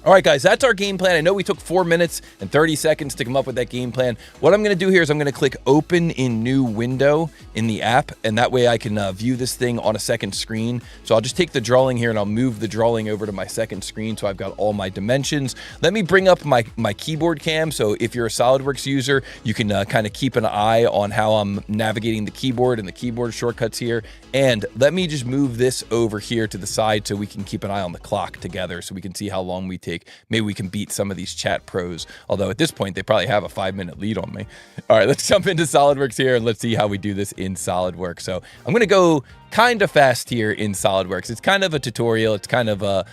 All right, guys, that's our game plan. I know we took 4 minutes and 30 seconds to come up with that game plan. What I'm going to do here is I'm going to click open in new window in the app, and that way I can view this thing on a second screen. So I'll just take the drawing here and I'll move the drawing over to my second screen so I've got all my dimensions. Let me bring up my keyboard cam. So if you're a SolidWorks user, you can kind of keep an eye on how I'm navigating the keyboard and the keyboard shortcuts here. And let me just move this over here to the side so we can keep an eye on the clock together so we can see how long we take. Maybe we can beat some of these chat pros, although at this point they probably have a 5-minute lead on me. All right, let's jump into SolidWorks here and let's see how we do this in SolidWorks. So I'm going to go kind of fast here in SolidWorks. It's kind of a tutorial. It's kind of a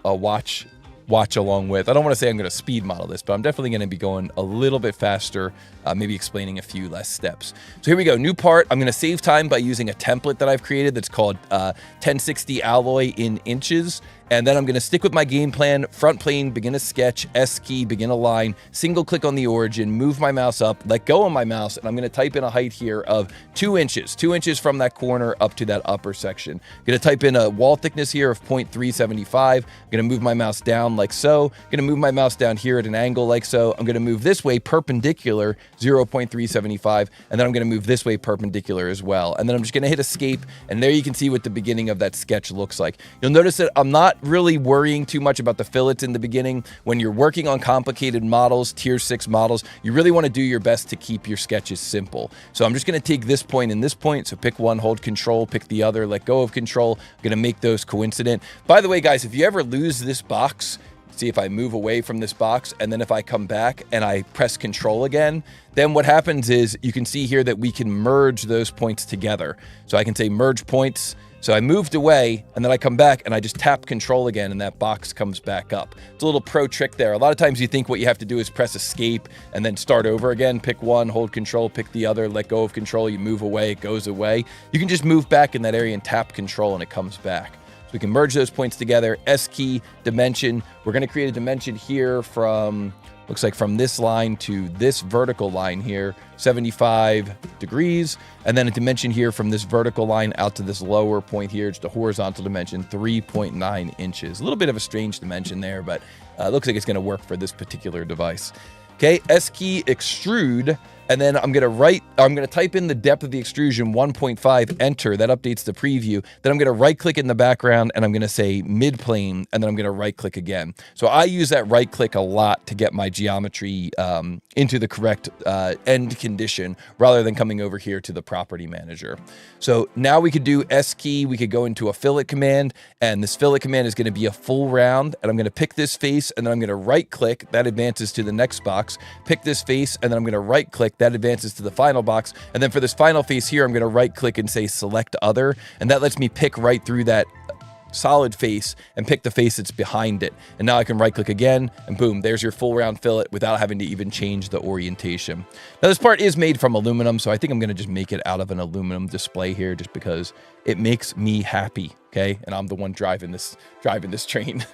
watch along with. I don't want to say I'm going to speed model this, but I'm definitely going to be going a little bit faster, maybe explaining a few less steps. So here we go, new part. I'm going to save time by using a template that I've created that's called 1060 alloy in inches. And then I'm going to stick with my game plan, front plane, begin a sketch, S key, begin a line, single click on the origin, move my mouse up, let go of my mouse, and I'm going to type in a height here of 2 inches, 2 inches from that corner up to that upper section. I'm going to type in a wall thickness here of 0.375. I'm going to move my mouse down like so. I'm going to move my mouse down here at an angle like so. I'm going to move this way perpendicular, 0.375, and then I'm going to move this way perpendicular as well. And then I'm just going to hit escape, and there you can see what the beginning of that sketch looks like. You'll notice that I'm not really worrying too much about the fillets in the beginning. When you're working on complicated models, tier 6 models, you really want to do your best to keep your sketches simple. So I'm just going to take this point and this point. So pick one, hold control, pick the other, let go of control. I'm going to make those coincident. By the way, guys, if you ever lose this box, see if I move away from this box, and then if I come back and I press control again, then what happens is you can see here that we can merge those points together. So I can say merge points, So I moved away, and then I come back, and I just tap control again, and that box comes back up. It's a little pro trick there. A lot of times you think what you have to do is press escape and then start over again. Pick one, hold control, pick the other, let go of control, you move away, it goes away. You can just move back in that area and tap control, and it comes back. So we can merge those points together. S key, dimension. We're going to create a dimension here from, looks like from this line to this vertical line here, 75 degrees. And then a dimension here from this vertical line out to this lower point here, just a horizontal dimension, 3.9 inches. A little bit of a strange dimension there, but it looks like it's going to work for this particular device. Okay, S key, extrude. And then I'm going to type in the depth of the extrusion, 1.5, enter. That updates the preview. Then I'm going to right click in the background, and I'm going to say mid plane, and then I'm going to right click again. So I use that right click a lot to get my geometry into the correct end condition rather than coming over here to the property manager. So now we could do S key. We could go into a fillet command, and this fillet command is going to be a full round, and I'm going to pick this face, and then I'm going to right click. That advances to the next box. Pick this face, and then I'm going to right click. That advances to the final box. And then for this final face here, I'm going to right click and say select other. And that lets me pick right through that solid face and pick the face that's behind it. And now I can right click again, and boom, there's your full round fillet without having to even change the orientation. Now this part is made from aluminum, so I think I'm going to just make it out of an aluminum display here just because it makes me happy. Okay. And I'm the one driving this train.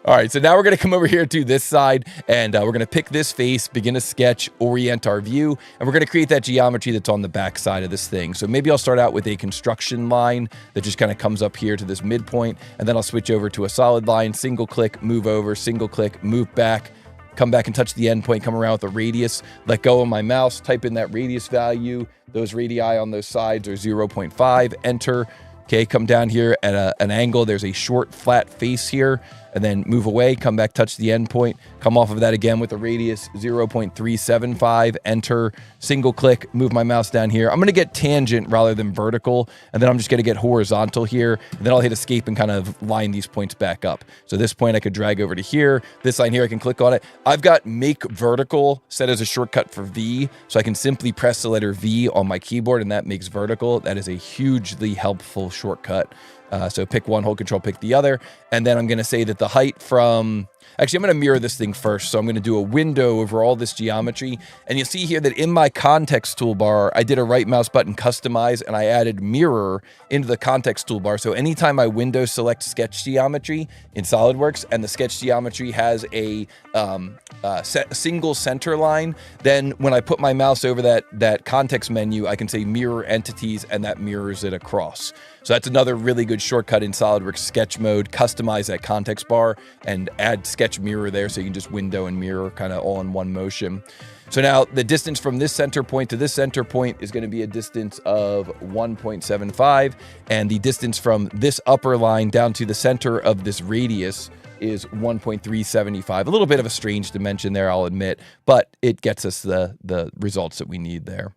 All right, so now we're going to come over here to this side, and we're going to pick this face, begin a sketch, orient our view, and we're going to create that geometry that's on the back side of this thing. So maybe I'll start out with a construction line that just kind of comes up here to this midpoint, and then I'll switch over to a solid line, single click, move over, single click, move back, come back and touch the end point, come around with a radius, let go of my mouse, type in that radius value. Those radii on those sides are 0.5, enter. Okay, come down here at an angle. There's a short, flat face here, and then move away, come back, touch the end point, come off of that again with a radius 0.375, enter, single click, move my mouse down here. I'm going to get tangent rather than vertical, and then I'm just going to get horizontal here, and then I'll hit escape and kind of line these points back up. So this point I could drag over to here. This line here, I can click on it. I've got make vertical set as a shortcut for V, so I can simply press the letter V on my keyboard, and that makes vertical. That is a hugely helpful shortcut. So pick one, hold control, pick the other. And then I'm going to say that the height from, actually, I'm going to mirror this thing first. So I'm going to do a window over all this geometry. And you'll see here that in my context toolbar, I did a right mouse button customize, and I added mirror into the context toolbar. So anytime I window select sketch geometry in SolidWorks and the sketch geometry has a single center line, then when I put my mouse over that context menu, I can say mirror entities, and that mirrors it across. So that's another really good shortcut in SolidWorks sketch mode. Customize that context bar and add sketch mirror there so you can just window and mirror kind of all in one motion. So now the distance from this center point to this center point is going to be a distance of 1.75, and the distance from this upper line down to the center of this radius is 1.375. A little bit of a strange dimension there, I'll admit, but it gets us the results that we need there.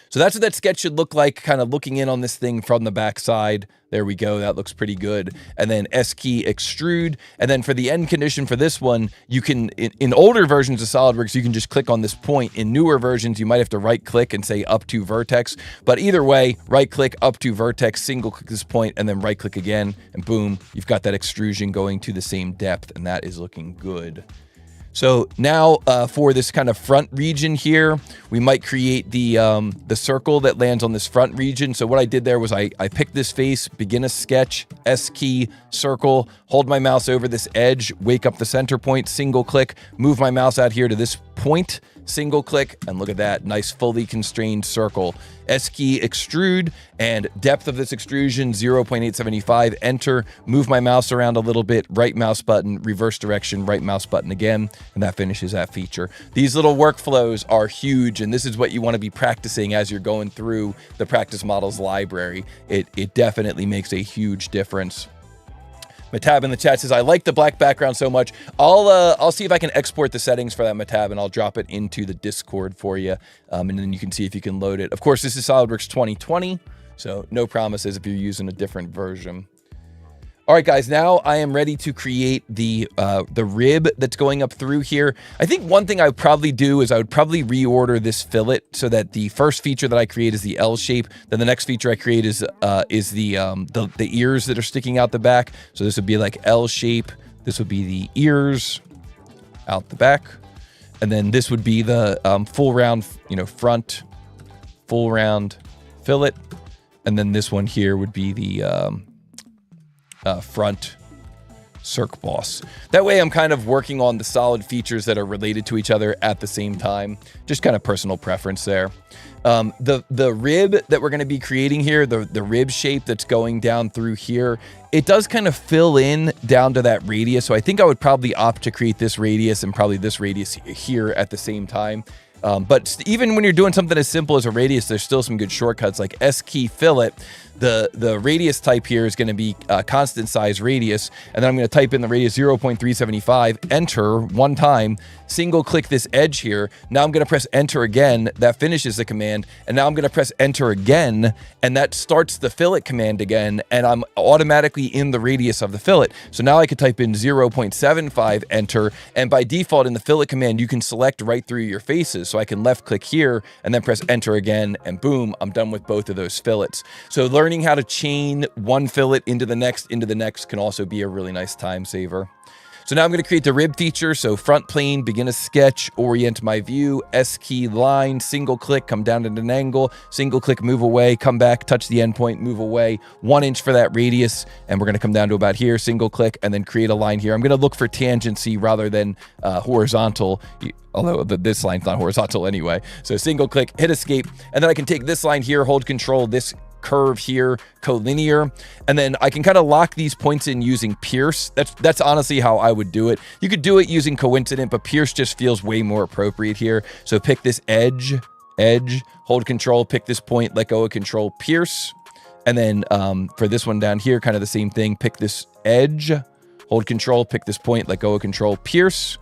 So that's what that sketch should look like, kind of looking in on this thing from the backside. There we go. That looks pretty good. And then S key, extrude. And then for the end condition for this one, you can, in older versions of SolidWorks, you can just click on this point. In newer versions, you might have to right click and say up to vertex. But either way, right click, up to vertex, single click this point, and then right click again. And boom, you've got that extrusion going to the same depth. And that is looking good. So now for this kind of front region here, we might create the circle that lands on this front region. So what I did there was I picked this face, begin a sketch, S key, circle, hold my mouse over this edge, wake up the center point, single click, move my mouse out here to this point, single click, and look at that, nice fully constrained circle. S key, extrude, and depth of this extrusion, 0.875, enter, move my mouse around a little bit, right mouse button, reverse direction, right mouse button again, and that finishes that feature. These little workflows are huge, and this is what you want to be practicing as you're going through the practice models library. It definitely makes a huge difference. Matab in the chat says, I like the black background so much. I'll see if I can export the settings for that Matab, and I'll drop it into the Discord for you. And then you can see if you can load it. Of course, this is SolidWorks 2020, so no promises if you're using a different version. All right, guys, now I am ready to create the rib that's going up through here. I think one thing I would probably do is I would probably reorder this fillet so that the first feature that I create is the L shape. Then the next feature I create is the ears that are sticking out the back. So this would be like L shape. This would be the ears out the back. And then this would be the full round, front, full round fillet. And then this one here would be the front circ boss. That way I'm kind of working on the solid features that are related to each other at the same time. Just kind of personal preference there. The rib that we're going to be creating here, the rib shape that's going down through here, it does kind of fill in down to that radius. So I think I would probably opt to create this radius and probably this radius here at the same time. But even when you're doing something as simple as a radius, there's still some good shortcuts like S key fillet. The radius type here is going to be constant size radius. And then I'm going to type in the radius 0.375, enter one time, single click this edge here. Now I'm going to press enter again. That finishes the command. And now I'm going to press enter again. And that starts the fillet command again. And I'm automatically in the radius of the fillet. So now I could type in 0.75, enter. And by default in the fillet command, you can select right through your faces. So I can left click here and then press enter again. And boom, I'm done with both of those fillets. So learning how to chain one fillet into the next can also be a really nice time saver. So now I'm going to create the rib feature. So front plane, begin a sketch, orient my view, S key line, single click, come down at an angle, single click, move away, come back, touch the endpoint, move away, 1 inch for that radius. And we're going to come down to about here, single click, and then create a line here. I'm going to look for tangency rather than horizontal, although this line's not horizontal anyway. So single click, hit escape, and then I can take this line here, hold control, this curve here, collinear, and then I can kind of lock these points in using pierce. That's honestly how I would do it. You could do it using coincident, but pierce just feels way more appropriate here. So pick this edge, hold control, pick this point, let go of control, pierce. And then for this one down here, kind of the same thing, pick this edge, hold control, pick this point, let go of control, pierce.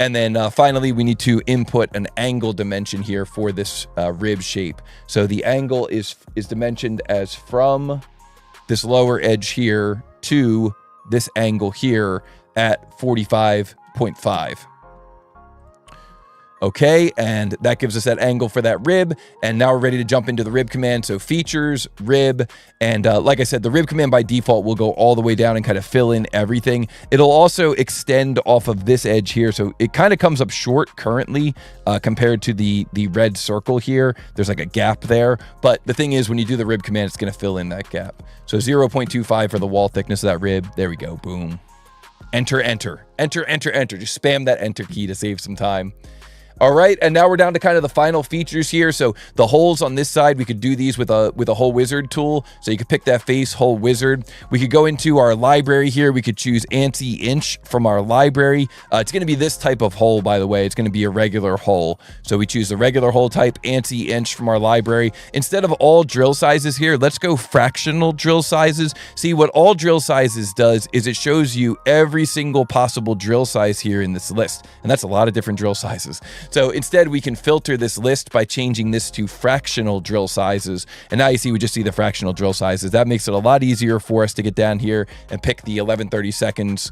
And then finally, we need to input an angle dimension here for this rib shape. So the angle is dimensioned as from this lower edge here to this angle here at 45.5. Okay, and that gives us that angle for that rib. And now we're ready to jump into the rib command. So features, rib, and like I said, the rib command by default will go all the way down and kind of fill in everything. It'll also extend off of this edge here. So it kind of comes up short currently compared to the red circle here. There's like a gap there. But the thing is, when you do the rib command, it's going to fill in that gap. So 0.25 for the wall thickness of that rib. There we go. Boom. Enter, enter, enter, enter, enter. Just spam that enter key to save some time. All right, and now we're down to kind of the final features here. So the holes on this side, we could do these with a hole wizard tool. So you could pick that face, hole wizard. We could go into our library here. We could choose anti-inch from our library. It's going to be this type of hole, by the way. It's going to be a regular hole. So we choose the regular hole type, anti-inch from our library. Instead of all drill sizes here, let's go fractional drill sizes. See, what all drill sizes does is it shows you every single possible drill size here in this list. And that's a lot of different drill sizes. So instead, we can filter this list by changing this to fractional drill sizes. And now you see, we just see the fractional drill sizes. That makes it a lot easier for us to get down here and pick the 11/32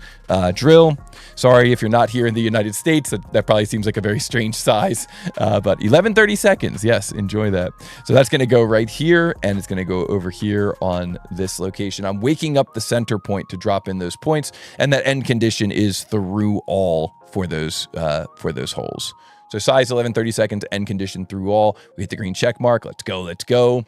drill. Sorry if you're not here in the United States. That probably seems like a very strange size. But 11/32, yes, enjoy that. So that's going to go right here, and it's going to go over here on this location. I'm waking up the center point to drop in those points, and that end condition is through all for those holes. So size 11/32, end condition through all. We hit the green check mark. Let's go, let's go.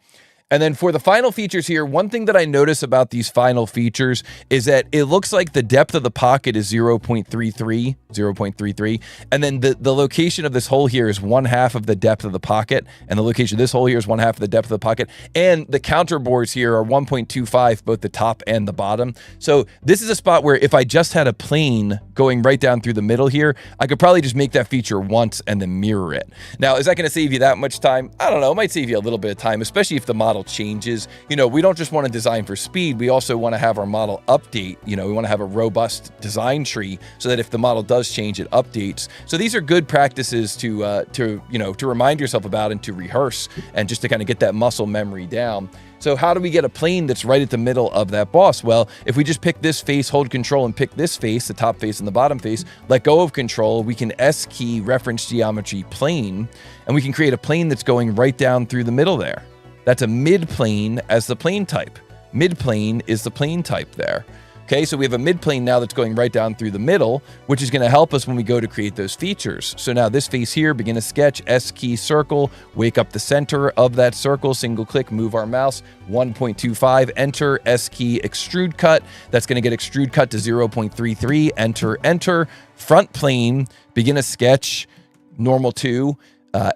And then for the final features here, one thing that I notice about these final features is that it looks like the depth of the pocket is 0.33. And then the location of this hole here is 1/2 of the depth of the pocket. And the location of this hole here is 1/2 of the depth of the pocket. And the counterbores here are 1.25, both the top and the bottom. So this is a spot where if I just had a plane going right down through the middle here, I could probably just make that feature once and then mirror it. Now, is that going to save you that much time? I don't know. It might save you a little bit of time, especially if the model changes. You know, we don't just want to design for speed. We also want to have our model update. You know, we want to have a robust design tree so that if the model does change, it updates. So these are good practices to remind yourself about and to rehearse and just to kind of get that muscle memory down. So how do we get a plane that's right at the middle of that boss? Well, if we just pick this face, hold control, and pick this face, the top face and the bottom face, let go of control, we can S key reference geometry plane, and we can create a plane that's going right down through the middle there. That's a mid-plane as the plane type. Mid-plane is the plane type there. Okay, so we have a mid-plane now that's going right down through the middle, which is going to help us when we go to create those features. So now this face here, begin a sketch, S key circle, wake up the center of that circle, single click, move our mouse, 1.25, enter, S key extrude cut. That's going to get extrude cut to 0.33, enter, front plane, begin a sketch, normal 2.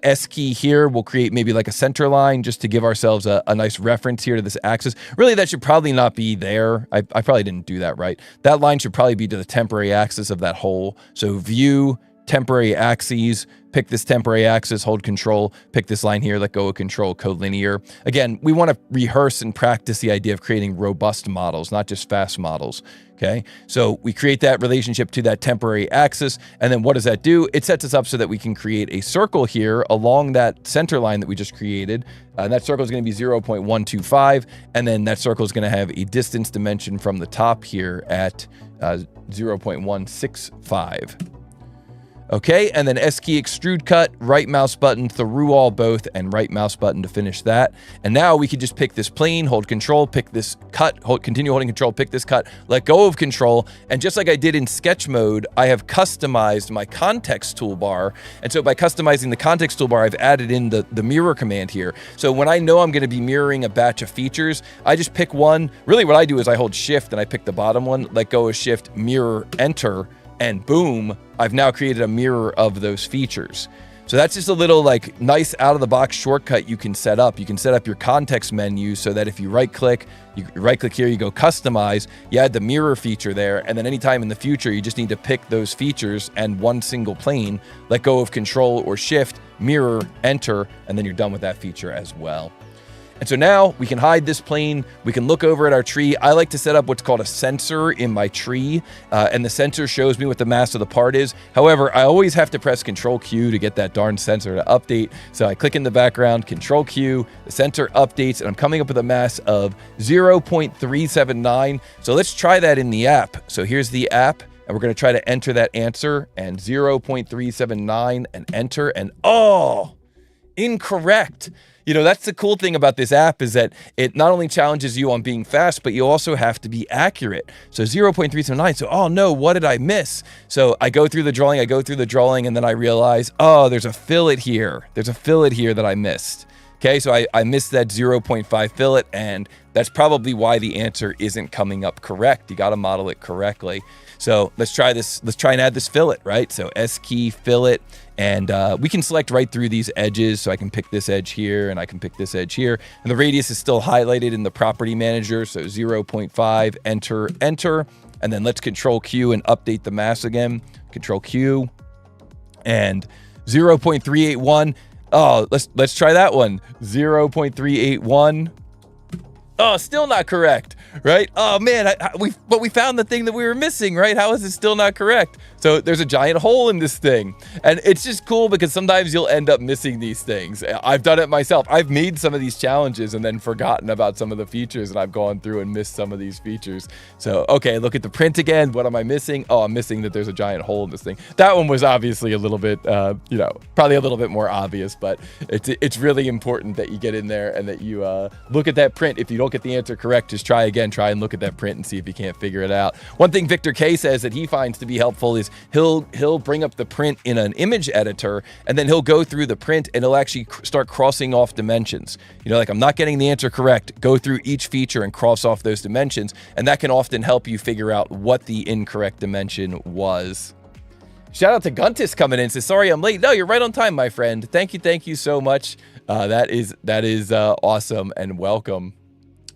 S key here, we'll create maybe like a center line just to give ourselves a nice reference here to this axis. Really, that should probably not be there. I probably didn't do that right. That line should probably be to the temporary axis of that hole. So view, temporary axes, pick this temporary axis, hold control, pick this line here, let go of control, collinear. Again, we want to rehearse and practice the idea of creating robust models, not just fast models. Okay, so we create that relationship to that temporary axis, and then what does that do? It sets us up so that we can create a circle here along that center line that we just created, and that circle is going to be 0.125, and then that circle is going to have a distance dimension from the top here at 0.165. Okay, and then S key extrude cut, right mouse button through all both, and right mouse button to finish that. And now we could just pick this plane, hold control, pick this cut, continue holding control, pick this cut, let go of control. And just like I did in sketch mode, I have customized my context toolbar. And so by customizing the context toolbar, I've added in the mirror command here. So when I know I'm going to be mirroring a batch of features, I just pick one. Really what I do is I hold shift and I pick the bottom one, let go of shift, mirror, enter, and boom, I've now created a mirror of those features. So that's just a little like nice out of the box shortcut you can set up. You can set up your context menu so that if you right click here, you go customize, you add the mirror feature there, and then anytime in the future, you just need to pick those features and one single plane, let go of control or shift, mirror, enter, and then you're done with that feature as well. And so now we can hide this plane. We can look over at our tree. I like to set up what's called a sensor in my tree, and the sensor shows me what the mass of the part is. However, I always have to press Control Q to get that darn sensor to update. So I click in the background, Control Q, the sensor updates, and I'm coming up with a mass of 0.379. So let's try that in the app. So here's the app, and we're going to try to enter that answer, and 0.379, and enter, and oh, incorrect. You know, that's the cool thing about this app is that it not only challenges you on being fast, but you also have to be accurate. So 0.379. So, oh no, what did I miss? So I go through the drawing, and then I realize, oh, there's a fillet here. There's a fillet here that I missed. Okay, so I missed that 0.5 fillet, and that's probably why the answer isn't coming up correct. You got to model it correctly. So let's try this. Let's try and add this fillet, right? So S key fillet, and we can select right through these edges. So I can pick this edge here, and I can pick this edge here. And the radius is still highlighted in the property manager. So 0.5, enter, enter. And then let's Control Q and update the mass again. Control Q, and 0.381. Oh, let's try that one. 0.381. Oh, still not correct, right? Oh man, but we found the thing that we were missing, right? How is it still not correct? So there's a giant hole in this thing, and it's just cool because sometimes you'll end up missing these things. I've done it myself. I've made some of these challenges and then forgotten about some of the features, and I've gone through and missed some of these features. So okay, look at the print again. What am I missing? Oh, I'm missing that there's a giant hole in this thing. That one was obviously a little bit, probably a little bit more obvious, but it's really important that you get in there and that you look at that print. If you don't get the answer correct, just try again. Try and look at that print and see if you can't figure it out. One thing Victor K says that he finds to be helpful is he'll bring up the print in an image editor, and then he'll go through the print and he'll actually start crossing off dimensions. You know, like I'm not getting the answer correct. Go through each feature and cross off those dimensions, and that can often help you figure out what the incorrect dimension was. Shout out to Guntis coming in. Says, sorry I'm late. No, you're right on time, my friend. Thank you so much. That is awesome, and welcome.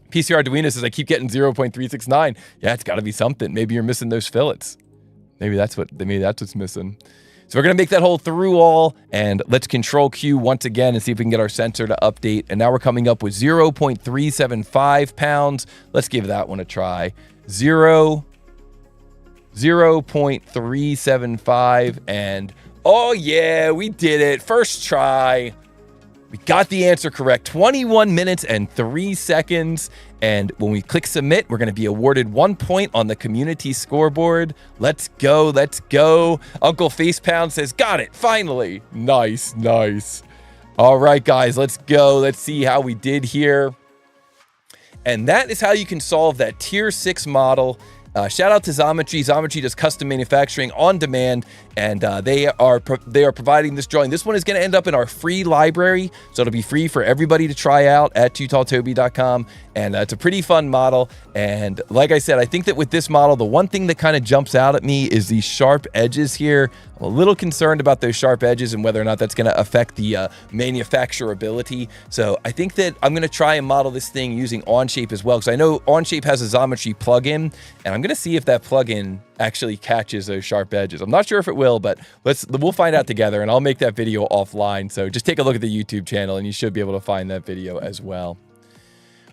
PCR Arduino says, I keep getting 0.369. Yeah, it's got to be something. Maybe you're missing those fillets. Maybe that's what's missing. So we're going to make that hole through all, and let's Control Q once again and see if we can get our sensor to update. And now we're coming up with 0.375 pounds. Let's give that one a try. 0.375, and oh yeah, we did it. First try. We got the answer correct. 21 minutes and 3 seconds. And when we click submit, we're going to be awarded 1 point on the community scoreboard. Let's go. Let's go. Uncle Facepound says, got it. Finally. Nice. Nice. All right, guys, let's go. Let's see how we did here. And that is how you can solve that tier 6 model. Shout out to Xometry. Xometry does custom manufacturing on demand, and they are providing this drawing. This one is going to end up in our free library, so it'll be free for everybody to try out at TooTallToby.com. And it's a pretty fun model. And like I said, I think that with this model, the one thing that kind of jumps out at me is these sharp edges here. I'm a little concerned about those sharp edges and whether or not that's going to affect the manufacturability. So I think that I'm going to try and model this thing using Onshape as well, because I know Onshape has a Xometry plugin, and I'm going to see if that plugin actually catches those sharp edges. I'm not sure if it will, but we'll find out together, and I'll make that video offline. So just take a look at the YouTube channel, and you should be able to find that video as well.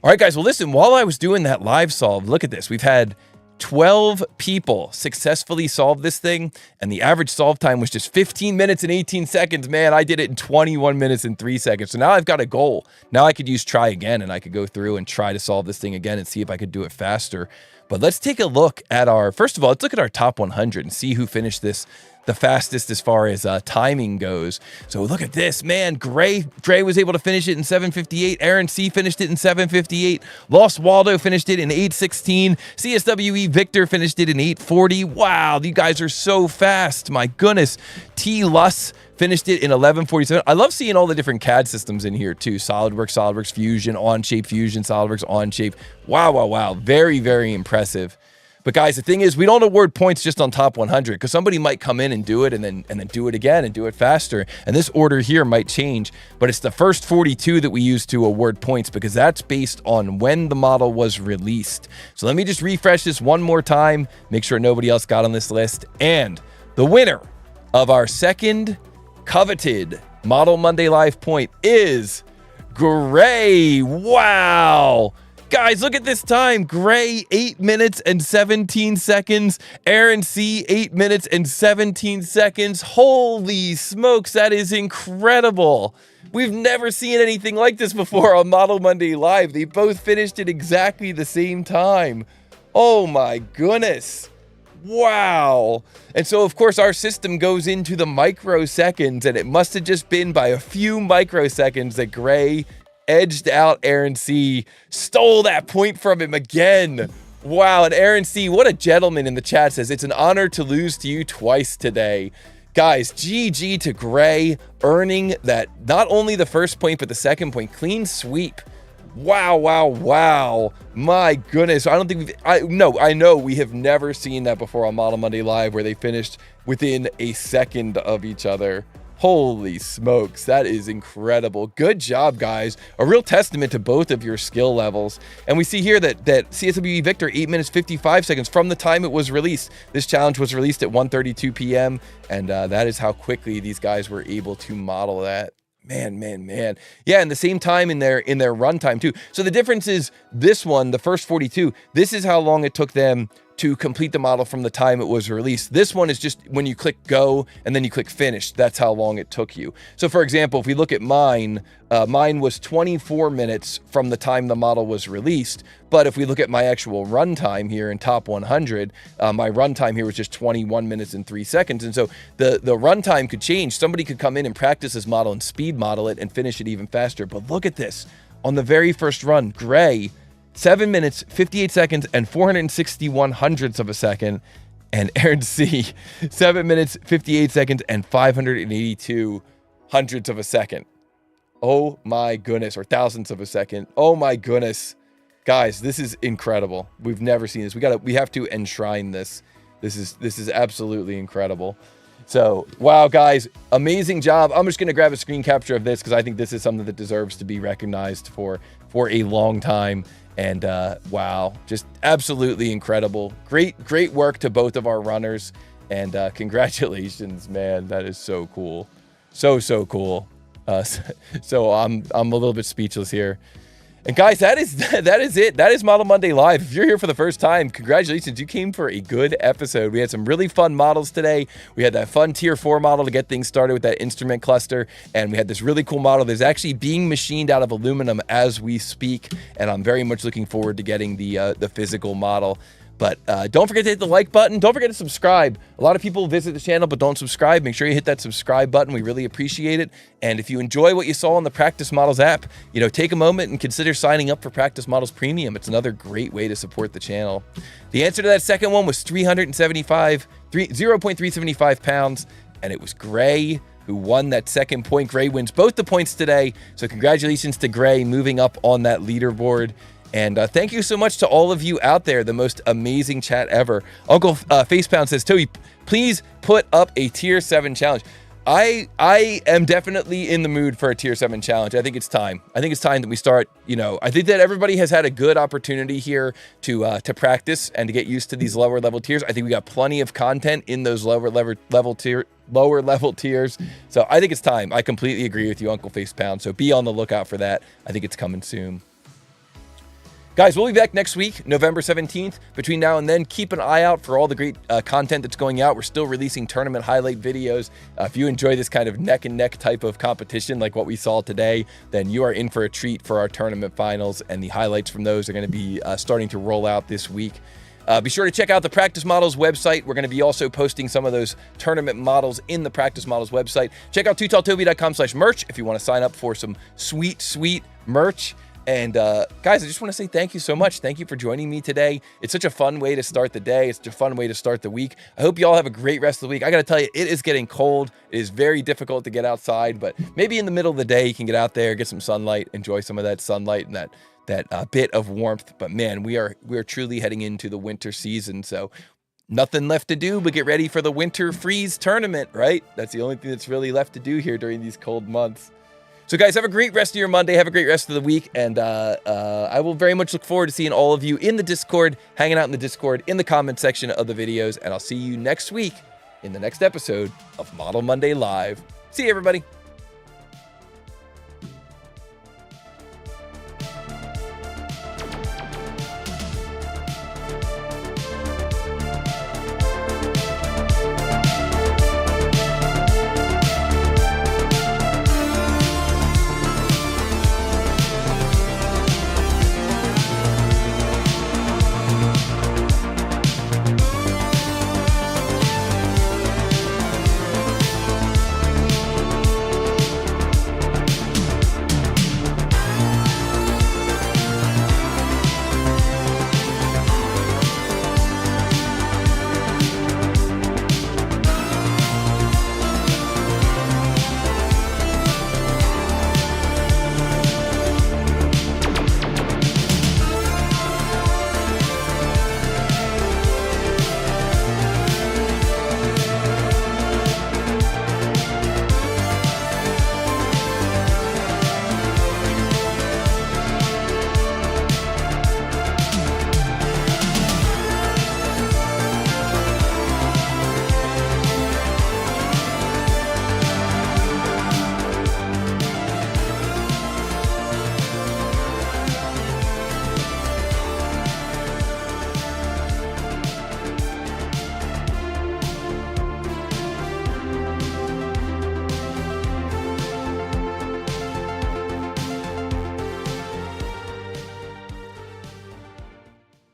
All right, guys. Well, listen, while I was doing that live solve, look at this. We've had 12 people successfully solve this thing, and the average solve time was just 15 minutes and 18 seconds. Man, I did it in 21 minutes and 3 seconds. So now I've got a goal. Now I could use try again, and I could go through and try to solve this thing again and see if I could do it faster. But let's take a look at first of all, let's look at our top 100 and see who finished this the fastest as far as timing goes. So look at this, man. Gray was able to finish it in 7:58. Aaron C finished it in 7:58. Lost Waldo finished it in 8:16. CSWE Victor finished it in 8:40. Wow, you guys are so fast. My goodness. T Luss finished it in 11:47. I love seeing all the different CAD systems in here too. SolidWorks Fusion, Onshape Fusion, SolidWorks Onshape. Wow, wow, wow. Very, very impressive. But guys, the thing is, we don't award points just on top 100, because somebody might come in and do it and then do it again and do it faster. And this order here might change, but it's the first 42 that we use to award points, because that's based on when the model was released. So let me just refresh this one more time, make sure nobody else got on this list. And the winner of our second coveted Model Monday Live point is Gray. Wow. Guys, look at this time. Gray, 8 minutes and 17 seconds. Aaron C, 8 minutes and 17 seconds. Holy smokes, that is incredible. We've never seen anything like this before on Model Monday Live. They both finished at exactly the same time. Oh my goodness. Wow. And so, of course, our system goes into the microseconds, and it must have just been by a few microseconds that Gray edged out Aaron C, stole that point from him again. Wow. And Aaron C, what a gentleman, in the chat says, it's an honor to lose to you twice today. Guys, GG to Gray, earning that, not only the first point, but the second point. Clean sweep. Wow, wow, wow. My goodness. I don't think I know we have never seen that before on Model Monday Live, where they finished within a second of each other. Holy smokes, that is incredible. Good job, guys. A real testament to both of your skill levels. And we see here that CSWE Victor, 8 minutes 55 seconds from the time it was released. This challenge was released at 1:32 p.m. And that is how quickly these guys were able to model that. Man. Yeah, and the same time in their runtime too. So the difference is this one, the first 42, this is how long it took them to complete the model from the time it was released. This one is just when you click go and then you click finish, that's how long it took you. So for example, if we look at mine was 24 minutes from the time the model was released. But if we look at my actual runtime here in top 100, my runtime here was just 21 minutes and 3 seconds. And so the runtime could change. Somebody could come in and practice this model and speed model it and finish it even faster. But look at this. On the very first run, Gray, 7 minutes, 58 seconds, and 461 hundredths of a second. And Aaron C, 7 minutes, 58 seconds, and 582 hundredths of a second. Oh my goodness, or thousandths of a second. Oh my goodness. Guys, this is incredible. We've never seen this. We have to enshrine this. This is absolutely incredible. So, wow, guys, amazing job. I'm just going to grab a screen capture of this, because I think this is something that deserves to be recognized for a long time. And wow, just absolutely incredible. Great work to both of our runners. And congratulations, man. That is so cool. So cool. So I'm a little bit speechless here. And guys, that is it. That is Model Monday Live. If you're here for the first time, congratulations. You came for a good episode. We had some really fun models today. We had that fun Tier 4 model to get things started with that instrument cluster. And we had this really cool model that's actually being machined out of aluminum as we speak. And I'm very much looking forward to getting the physical model. But don't forget to hit the like button. Don't forget to subscribe. A lot of people visit the channel but don't subscribe. Make sure you hit that subscribe button. We really appreciate it. And if you enjoy what you saw on the Practice Models app, take a moment and consider signing up for Practice Models Premium. It's another great way to support the channel. The answer to that second one was 0.375 pounds, and it was Gray who won that second point. Gray wins both the points today. So congratulations to Gray moving up on that leaderboard. And thank you so much to all of you out there. The most amazing chat ever. Uncle Facepound says, Toby, please put up a Tier 7 challenge. I am definitely in the mood for a Tier 7 challenge. I think it's time. I think it's time that we start, I think that everybody has had a good opportunity here to practice and to get used to these lower level tiers. I think we got plenty of content in those lower level tiers. So I think it's time. I completely agree with you, Uncle Facepound. So be on the lookout for that. I think it's coming soon. Guys, we'll be back next week, November 17th. Between now and then, keep an eye out for all the great content that's going out. We're still releasing tournament highlight videos. If you enjoy this kind of neck-and-neck type of competition like what we saw today, then you are in for a treat for our tournament finals, and the highlights from those are going to be starting to roll out this week. Be sure to check out the Practice Models website. We're going to be also posting some of those tournament models in the Practice Models website. Check out TooTallToby.com/merch if you want to sign up for some sweet, sweet merch. And guys, I just want to say thank you so much. Thank you for joining me today. It's such a fun way to start the day. It's such a fun way to start the week. I hope you all have a great rest of the week. I got to tell you, it is getting cold. It is very difficult to get outside, but maybe in the middle of the day, you can get out there, get some sunlight, enjoy some of that sunlight and that bit of warmth. But man, we are truly heading into the winter season. So nothing left to do but get ready for the winter freeze tournament, right? That's the only thing that's really left to do here during these cold months. So guys, have a great rest of your Monday. Have a great rest of the week. And I will very much look forward to seeing all of you in the Discord, hanging out in the Discord, in the comment section of the videos. And I'll see you next week in the next episode of Model Monday Live. See you, everybody.